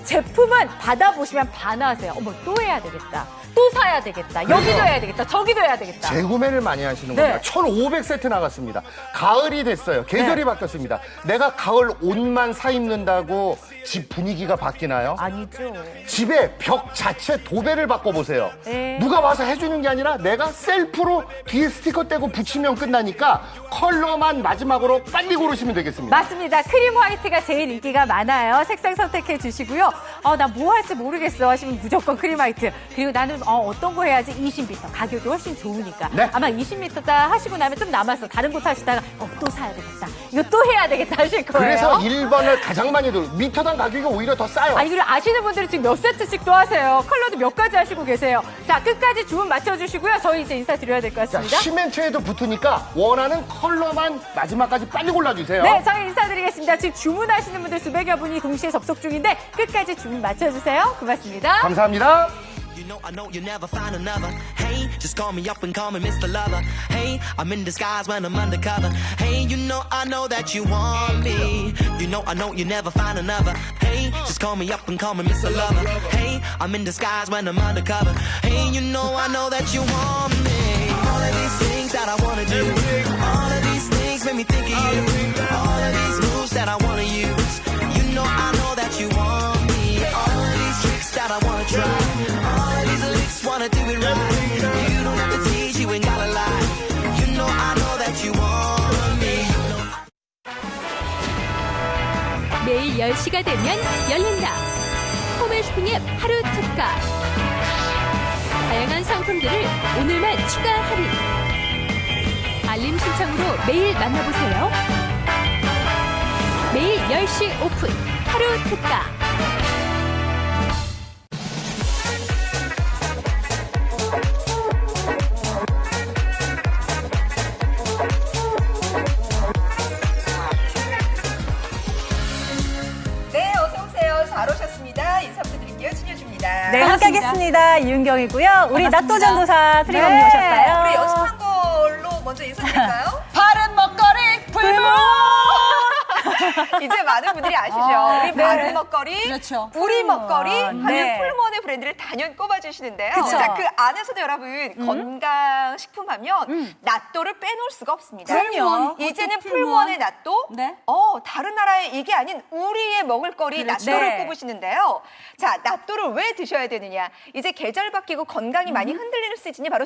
제품은 받아보시면 반하세요. 어머, 또 해야 되겠다. 또 사야 되겠다. 여기도 해야 되겠다. 저기도 해야 되겠다. 재구매를 많이 하시는 네. 겁니다. 1,500세트 나갔습니다. 가을이 됐어요. 계절이 네. 바뀌었습니다. 내가 가을 옷만 사 입는다고 집 분위기가 바뀌나요? 아니죠. 집에 벽 자체 도배를 바꿔보세요. 네. 누가 와서 해주는 게 아니라 내가 셀프로 뒤에 스티커 떼고 붙이면 끝나니까 컬러만 마지막으로 빨리 고르시면 되겠습니다. 맞습니다. 크림 화이트가 제일 인기가 많아요. 색상 선택해 주시고요. 나 뭐 할지 모르겠어 하시면 무조건 크림 화이트. 그리고 나는 어떤 거 해야지 20m. 가격이 훨씬 좋으니까. 네. 아마 20m 다 하시고 나면 좀 남았어. 다른 곳 하시다가 또 사야 되겠다. 이거 또 해야 되겠다 하실 거예요. 그래서 1번을 가장 많이 들어. 미터당 가격이 오히려 더 싸요. 아니 그리고 아시는 분들은 지금 몇 세트씩 또 하세요. 컬러도 몇 가지 하시고 계세요. 자, 끝까지 주문 맞춰주시고요. 저희 이제 인사드려야 될 것 자, 같습니다. 시멘트에도 붙으니까 원하는 컬러만 마지막까지 빨리 골라주세요. 네, 저희 인사드리겠습니다. 지금 주문하시는 분들 수백여 분이 동시에 접속 중인데 끝까지 주문 맞춰주세요. 고맙습니다. 감사합니다. I know you never find another. Hey, just call me up and call me Mr. Lover. Hey, I'm in disguise when I'm undercover. Hey, I know that you want me. I know you never find another. Hey, just call me up and call me Mr. Lover. Hey, I'm in disguise when I'm undercover. Hey, I know that you want me. All of these things that I wanna do. All of these things make me think of you. All of these moves that I wanna use. I know that you want me. All of these tricks that I wanna try. All of these licks wanna do it right. You don't have to tease, you ain't gotta lie. I know that you want me. 매일 10시가 되면 열린다. 홈앤쇼핑의 하루 특가. 다양한 상품들을 오늘만 추가 할인. 알림 신청으로 매일 만나보세요. 매일 10시 오픈 하루 특가. 네, 어서 오세요. 잘 오셨습니다. 인사 부탁드릴게요. 신효주입니다. 네, 함께하겠습니다. 이윤경이고요. 우리 나또전도사 수리검님 네, 오셨어요. 우리 연습한 걸로 먼저 인사드릴까요? 바른 먹거리 불문! 이제 많은 분들이 아시죠? 우리 바른 먹거리, 그렇죠. 우리 먹거리 하는 네. 풀무원의 브랜드를 단연 꼽아주시는데요. 그쵸. 자, 그 안에서도 여러분 건강식품 하면 낫또를 빼놓을 수가 없습니다. 그럼요. 이제는 어떻게 풀무원의 낫또, 네. 다른 나라의 이게 아닌 우리의 먹을거리 그렇죠. 낫또를 네. 꼽으시는데요. 자, 낫또를 왜 드셔야 되느냐? 이제 계절 바뀌고 건강이 많이 흔들리는 시즌이 바로